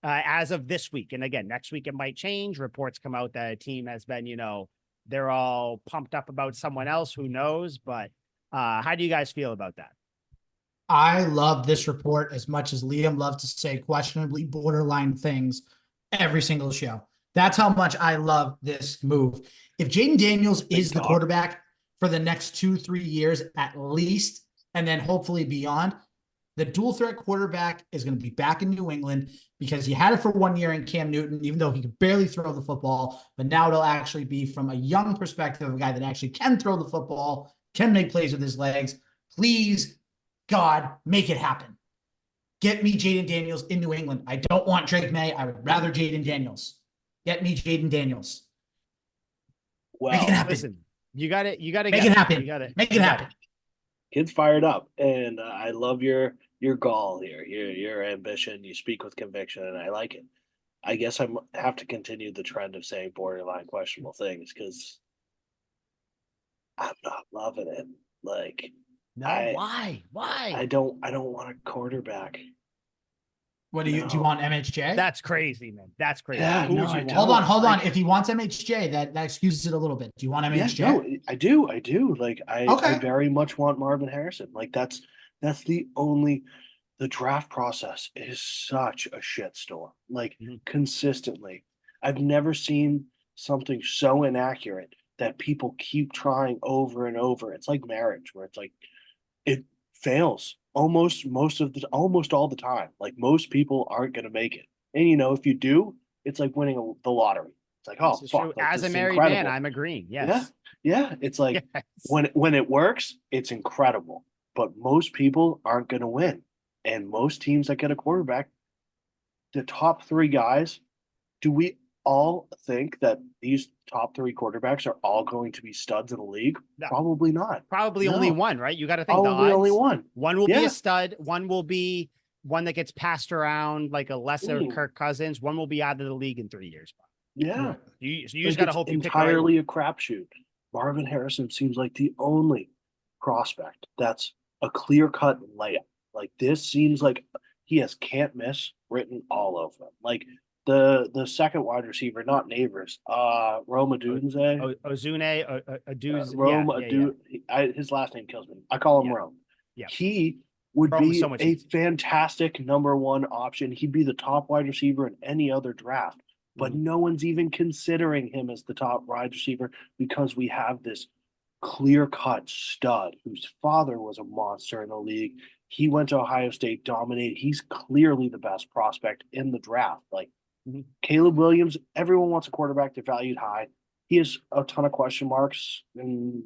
as of this week. And again, next week it might change. Reports come out that a team has been, they're all pumped up about someone else, who knows, but how do you guys feel about that? I love this report as much as Liam loves to say questionably borderline things every single show. That's how much I love this move. If Jaden Daniels is the quarterback for the next 2-3 years at least, and then hopefully beyond, the dual threat quarterback is going to be back in New England, because he had it for 1 year in Cam Newton, even though he could barely throw the football. But now it'll actually be from a young perspective, a guy that actually can throw the football, can make plays with his legs. Please, God, make it happen. Get me Jaden Daniels in New England. I don't want Drake May. I would rather Jaden Daniels. Get me Jaden Daniels. Well, listen, You got it. You got to make it happen. You got it. Make it happen. Kid's fired up, and I love your gall here, your ambition. You speak with conviction, and I like it. I guess I have to continue the trend of saying borderline questionable things because I'm not loving it. Like, No, why? I don't want a quarterback. What do you want MHJ? That's crazy, man. That's crazy. Yeah, Who would you want? Hold on. If he wants MHJ, that excuses it a little bit. Do you want MHJ? Yeah, no, I do. Like I very much want Marvin Harrison. Like that's the draft process is such a shitstorm. Like consistently. I've never seen something so inaccurate that people keep trying over and over. It's like marriage where it's like it fails almost all the time. Like most people aren't going to make it. And if you do, it's like winning the lottery. It's like, oh fuck. Like, as a married man, I'm agreeing. Yes. Yeah. It's like when it works, it's incredible. But most people aren't going to win. And most teams that get a quarterback, the top 3 guys, do we all think that these top 3 quarterbacks are all going to be studs in the league? No. Probably not. Probably only one, right? You got to think probably only one. One will be a stud. One will be one that gets passed around like a lesser Kirk Cousins. One will be out of the league in 3 years. Yeah. You just got to hope you pick entirely a crapshoot. Marvin Harrison seems like the only prospect that's a clear-cut layup. Like this seems like he has can't miss written all over him. Like the second wide receiver, not Neighbors, Rome Odunze. His last name kills me. I call him Rome. Yeah. He would be a fantastic number 1 option. He'd be the top wide receiver in any other draft. But no one's even considering him as the top wide receiver because we have this clear-cut stud whose father was a monster in the league. He went to Ohio State, dominated. He's clearly the best prospect in the draft. Like Caleb Williams, everyone wants a quarterback. They're valued high. He has a ton of question marks, and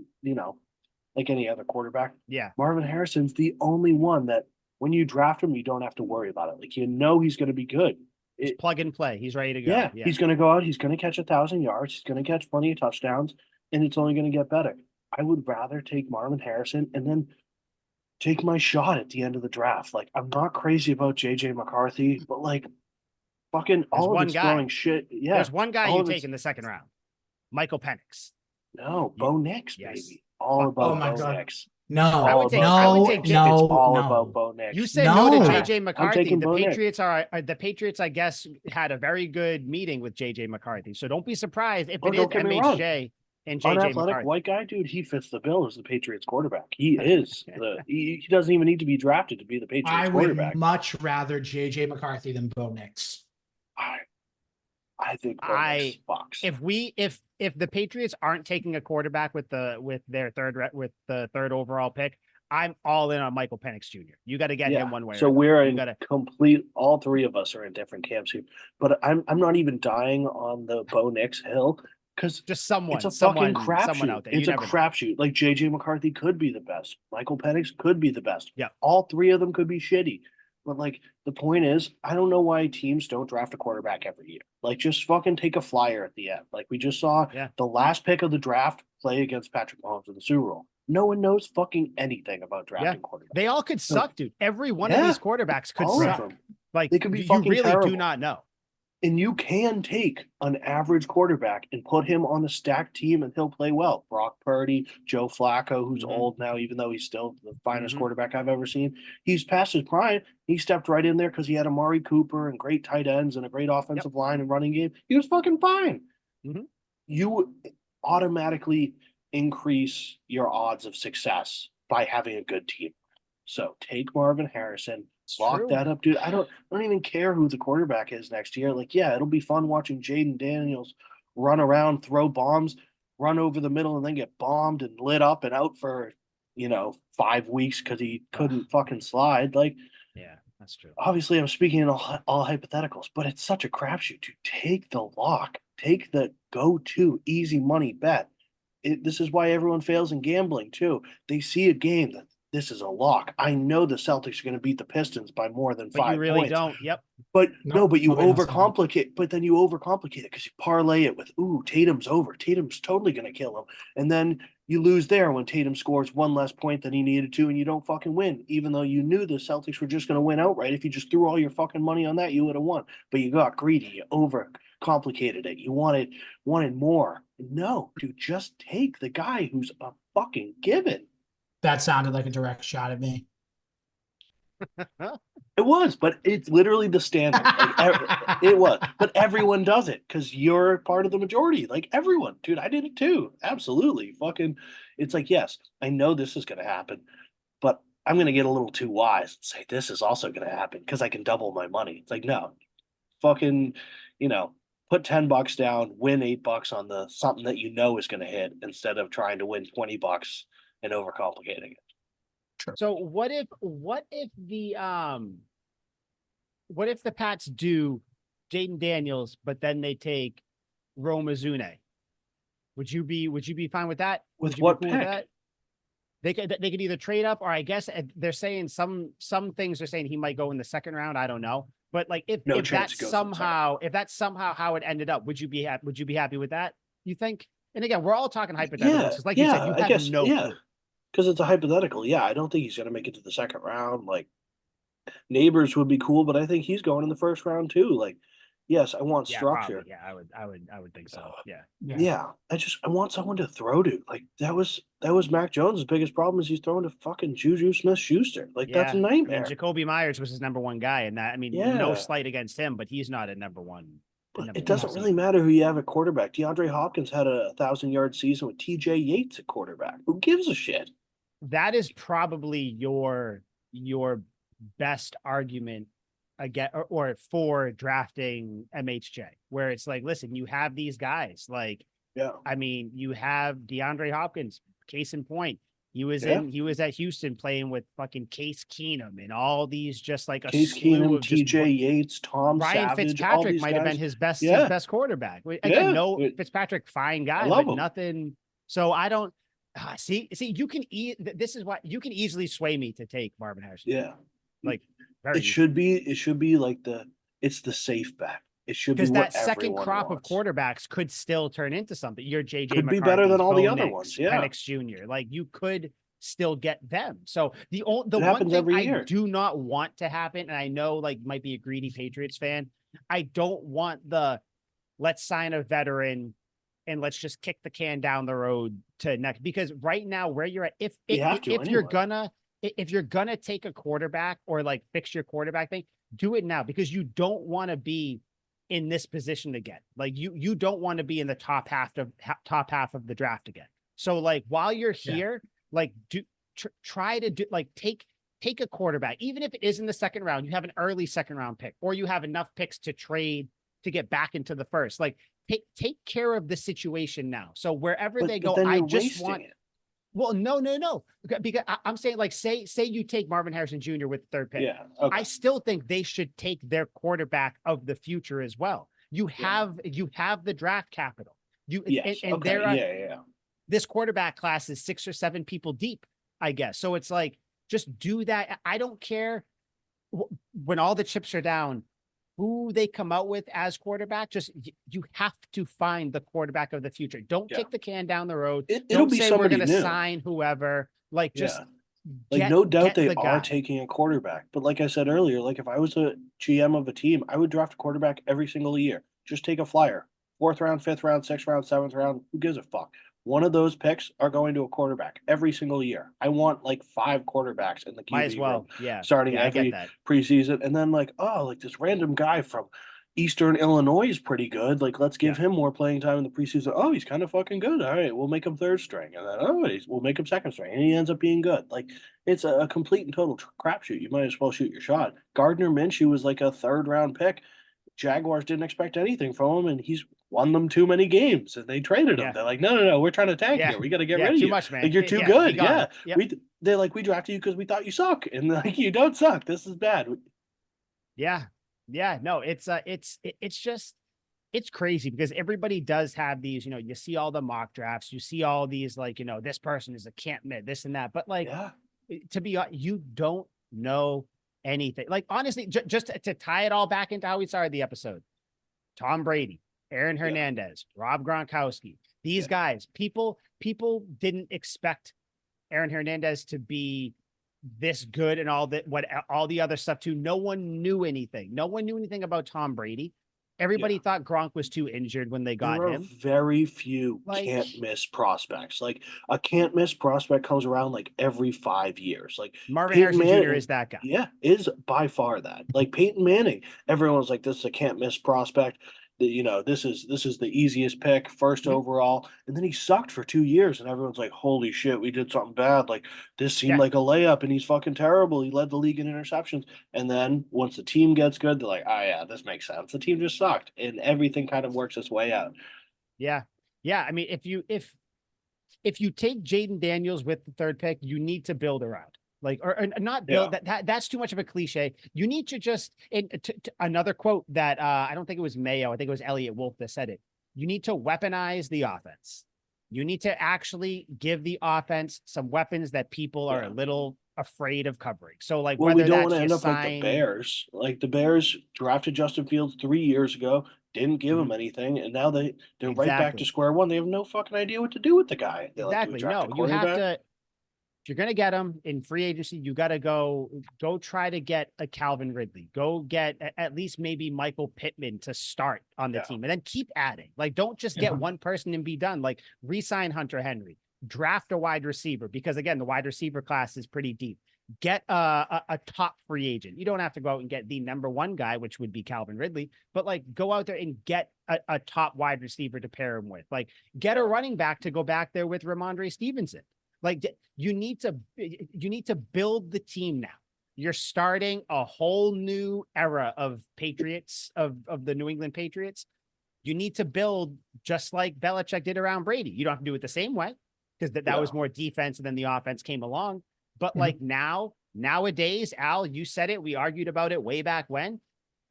like any other quarterback. Yeah, Marvin Harrison's the only one that when you draft him, you don't have to worry about it. Like he's going to be good. It's plug and play. He's ready to go. Yeah, he's going to go out. He's going to catch 1,000 yards. He's going to catch plenty of touchdowns, and it's only going to get better. I would rather take Marvin Harrison and then take my shot at the end of the draft. Like, I'm not crazy about JJ McCarthy, but like fucking all of it's throwing shit. Yeah. There's one guy you take in the second round. Michael Penix. No, Bo Nix, baby. All about Bo Nix. No, I would take it's all about Bo Nix. You said no to JJ McCarthy. The Patriots, I guess, had a very good meeting with JJ McCarthy. So don't be surprised if it is MHJ. And JJ unathletic McCarthy. White guy, dude, he fits the bill as the Patriots quarterback. He is he doesn't even need to be drafted to be the Patriots quarterback. I would much rather JJ McCarthy than Bo Nix. I think Bo Nix fucks. If the Patriots aren't taking a quarterback with the third overall pick, I'm all in on Michael Penix Jr. You got to get him one way. So we're in complete. All 3 of us are in different camps here, but I'm not even dying on the Bo Nix hill. Because just someone, it's a fucking crapshoot. Out there. It's a crapshoot. Like JJ McCarthy could be the best. Michael Penix could be the best. Yeah. All 3 of them could be shitty. But like the point is, I don't know why teams don't draft a quarterback every year. Like just fucking take a flyer at the end. Like we just saw the last pick of the draft play against Patrick Mahomes in the Super Bowl. No one knows fucking anything about drafting quarterbacks. They all could suck, dude. Every one of these quarterbacks could suck. Like they could be fucking terrible. Do not know. And you can take an average quarterback and put him on a stacked team and he'll play well. Brock Purdy, Joe Flacco, who's old now, even though he's still the finest quarterback I've ever seen. He's past his prime. He stepped right in there because he had Amari Cooper and great tight ends and a great offensive line and running game. He was fucking fine. You automatically increase your odds of success by having a good team. So take Marvin Harrison. Lock that up, dude. I don't even care who the quarterback is next year. Like, yeah, it'll be fun watching Jaden Daniels run around, throw bombs, run over the middle, and then get bombed and lit up and out for 5 weeks because he couldn't fucking slide. Like, yeah, that's true. Obviously, I'm speaking in all hypotheticals, but it's such a crapshoot to take the lock, take the go-to easy money bet. This is why everyone fails in gambling too. They see a game that. This is a lock. I know the Celtics are going to beat the Pistons by more than 5 points. You really don't. Yep. But but you overcomplicate. But then you overcomplicate it because you parlay it with, Tatum's over. Tatum's totally going to kill him. And then, You lose there when Tatum scores one less point than he needed to, and you don't fucking win, even though you knew the Celtics were just going to win outright. If you just threw all your fucking money on that, you would have won. But you got greedy. You overcomplicated it. You wanted more. No, dude, just take the guy who's a fucking given. That sounded like a direct shot at me. It was, but it's literally the standard. Like, it was, but everyone does it because you're part of the majority. Like everyone, dude, I did it too. Absolutely, fucking. It's like, yes, I know this is going to happen, but I'm going to get a little too wise and say this is also going to happen because I can double my money. It's like, no, fucking, put $10 down, win $8 on the something that you know is going to hit instead of trying to win $20 and overcomplicating it. So what if the Pats do Jaden Daniels, but then they take Rome Izune? Would you be fine with that? With what pick? With that? They could either trade up, or I guess they're saying some things are saying he might go in the second round. I don't know, but like if that's somehow how it ended up, would you be happy with that? You think? And again, we're all talking hypotheticals because, like you said, you have no clue. Because it's a hypothetical. Yeah, I don't think he's going to make it to the second round. Like, Neighbors would be cool, but I think he's going in the first round too. Like, yes, I want structure. Probably. Yeah, I would think so. Yeah. I want someone to throw to. Like, that was Mac Jones' biggest problem is he's throwing to fucking Juju Smith-Schuster. Like, that's a nightmare. And Jacoby Myers was his number one guy, and that, no slight against him, but he's not a number one. But it doesn't really matter who you have at quarterback. DeAndre Hopkins had a 1,000-yard season with TJ Yates at quarterback. Who gives a shit? That is probably your best argument again or for drafting MHJ, where it's like, listen, you have these guys. Like, you have DeAndre Hopkins, case in point. He was at Houston playing with fucking Case Keenum and all these, just like a Case Keenum, TJ Yates, Tom Ryan Savage, Fitzpatrick might have been his best quarterback. Again, no Fitzpatrick, fine guy, but nothing. So I don't. See, you can this is why you can easily sway me to take Marvin Harrison. Yeah. Like it should be like it's the safe bet. It should be because that second crop of quarterbacks could still turn into something. Your JJ could be better than all the other ones. Yeah. Penix Jr. Like you could still get them. So the one thing I do not want to happen, and I know like might be a greedy Patriots fan, I don't want let's sign a veteran and let's just kick the can down the road to next, because right now where you're at, if you're gonna take a quarterback or like fix your quarterback thing, do it now, because you don't want to be in this position again. Like you don't want to be in the top half of the draft again. So like while you're here, like try to do like take a quarterback, even if it is in the second round. You have an early second round pick, or you have enough picks to trade to get back into the first. Like take care of the situation now. So wherever they go, I just want it. Well, no. Because I'm saying, like, say you take Marvin Harrison Jr. with the third pick. Yeah. Okay. I still think they should take their quarterback of the future as well. You have the draft capital. This quarterback class is 6 or 7 people deep, I guess. So it's like, just do that. I don't care when all the chips are down who they come out with as quarterback. Just you have to find the quarterback of the future. Don't kick the can down the road. It'll be say we're going to sign whoever. Like just no doubt they are taking a quarterback. But like I said earlier, like if I was a GM of a team, I would draft a quarterback every single year. Just take a flyer. 4th round, 5th round, 6th round, 7th round. Who gives a fuck? One of those picks are going to a quarterback every single year. I want like 5 quarterbacks in the QB room, starting every preseason. And then like, this random guy from Eastern Illinois is pretty good. Like, let's give him more playing time in the preseason. Oh, he's kind of fucking good. All right, we'll make him 3rd string. And then, we'll make him 2nd string. And he ends up being good. Like, it's a complete and total crapshoot. You might as well shoot your shot. Gardner Minshew was like a 3rd round pick. Jaguars didn't expect anything from him, and he's won them too many games, and they traded him. They're like, no, we're trying to tank here. We got to get rid of you. Much, man. Like, you're too good. They're like, we drafted you because we thought you suck, and like, you don't suck. This is bad. No, it's just, it's crazy because everybody does have these. You see all the mock drafts, you see all these like, this person is a can't miss, this and that. But like, to be honest, you don't know anything. Like, honestly, just to tie it all back into how we started the episode, Tom Brady, Aaron Hernandez, Rob Gronkowski. These guys, people didn't expect Aaron Hernandez to be this good and all the other stuff too. No one knew anything. No one knew anything about Tom Brady. Everybody thought Gronk was too injured when they got him. Very few can't miss prospects. Like a can't miss prospect comes around like every 5 years. Like Marvin Harrison Jr. is that guy. Yeah, is by far that. Like Peyton Manning, everyone's like, this is a can't miss prospect. This is the easiest pick, first overall, and then he sucked for 2 years, and everyone's like, "Holy shit, we did something bad!" Like this seemed like a layup, and he's fucking terrible. He led the league in interceptions, and then once the team gets good, they're like, "Oh yeah, this makes sense." The team just sucked, and everything kind of works its way out. Yeah. I mean, if you take Jaden Daniels with the third pick, you need to build around. Like, or not build that's too much of a cliche. You need to just another quote that I don't think it was Mayo, I think it was Elliott Wolf that said it. You need to weaponize the offense. You need to actually give the offense some weapons that people are a little afraid of covering. So like, we don't want to end up like the Bears. Like the Bears drafted Justin Fields 3 years ago, didn't give him anything, and now they're right back to square one. They have no fucking idea what to do with the guy. No, you have to. If you're going to get him in free agency, you got to go try to get a Calvin Ridley. Go get at least maybe Michael Pittman to start on the team, and then keep adding. Like, don't just get one person and be done. Like, re-sign Hunter Henry, draft a wide receiver, because again, the wide receiver class is pretty deep. Get a top free agent. You don't have to go out and get the number one guy, which would be Calvin Ridley, but like go out there and get a top wide receiver to pair him with. Like, get a running back to go back there with Ramondre Stevenson. Like, you need to build the team now. You're starting a whole new era of Patriots, of the New England Patriots. You need to build just like Belichick did around Brady. You don't have to do it the same way, because that was more defense, and then the offense came along. But like nowadays, Al, you said it, we argued about it way back when.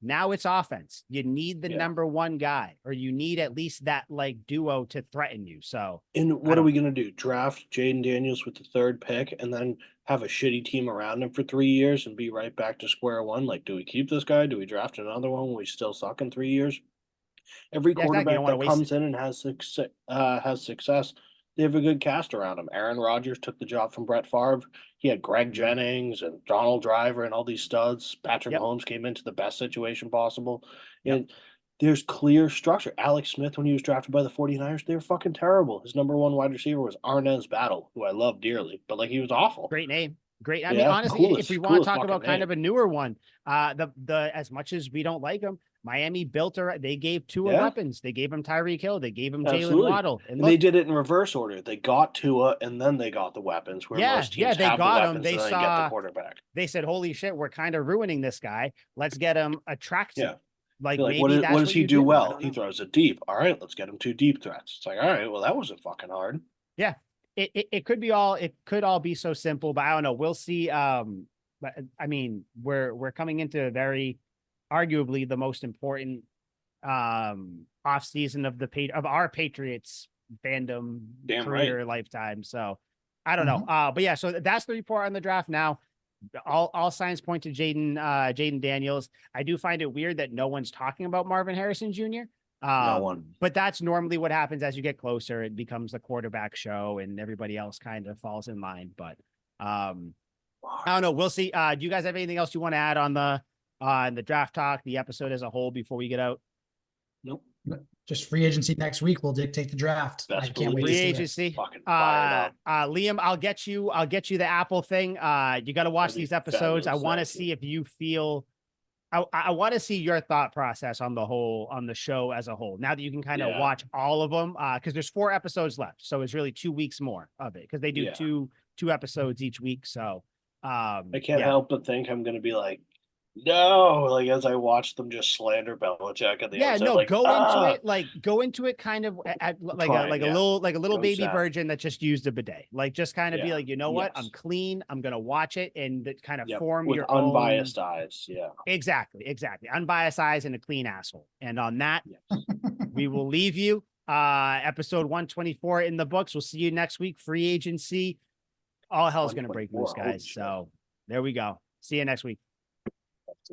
Now it's offense. You need the number one guy, or you need at least that like duo to threaten you. So, and what are we going to do? Draft Jaden Daniels with the third pick and then have a shitty team around him for 3 years and be right back to square one? Like, do we keep this guy? Do we draft another one when we still suck in 3 years? Every quarterback that comes in and has success, they have a good cast around him. Aaron Rodgers took the job from Brett Favre. He had Greg Jennings and Donald Driver and all these studs. Patrick Mahomes came into the best situation possible. And there's clear structure. Alex Smith, when he was drafted by the 49ers, they were fucking terrible. His number one wide receiver was Hernandez, who I love dearly, but like he was awful. Great name. Great. I mean, honestly, if we want to talk about kind of a newer one, the as much as we don't like him, Miami built they gave Tua weapons. They gave him Tyreek Hill. They gave him Jalen Waddle. And they did it in reverse order. They got Tua and then they got the weapons. Where most teams they have got the him. They saw get the quarterback. They said, "Holy shit, we're kind of ruining this guy. Let's get him attractive." Yeah. Like maybe what does he do well? He throws it deep. All right, let's get him 2 deep threats. It's like, all right, well, that wasn't fucking hard. Yeah. It could all be so simple, but I don't know. We'll see. But I mean, we're coming into very arguably the most important off season of our Patriots fandom career lifetime. So I don't know. But yeah, so that's the report on the draft now. All signs point to Jaden Daniels. I do find it weird that no one's talking about Marvin Harrison Jr. No one. But that's normally what happens as you get closer. It becomes the quarterback show and everybody else kind of falls in line. But I don't know. We'll see. Do you guys have anything else you want to add on the draft talk, the episode as a whole before we get out? Nope. Just free agency next week will dictate the draft. I can't wait. Free agency. Liam, I'll get you the Apple thing. You got to watch these episodes. I want to see if you feel. I want to see your thought process on the show as a whole. Now that you can kind of watch all of them, because there's 4 episodes left, so it's really 2 weeks more of it because they do two episodes each week. So I can't help but think I'm going to be like, no, like as I watch them just slander Belichick at the end. No, like, go into it kind of like a little baby virgin that just used a bidet. Like just kind of be like, you know what? I'm clean. I'm gonna watch it and kind of form with your unbiased eyes. Yeah. Exactly. Unbiased eyes and a clean asshole. And on that, we will leave you. Episode 124 in the books. We'll see you next week. Free agency. All hell's gonna break loose, guys. So there we go. See you next week.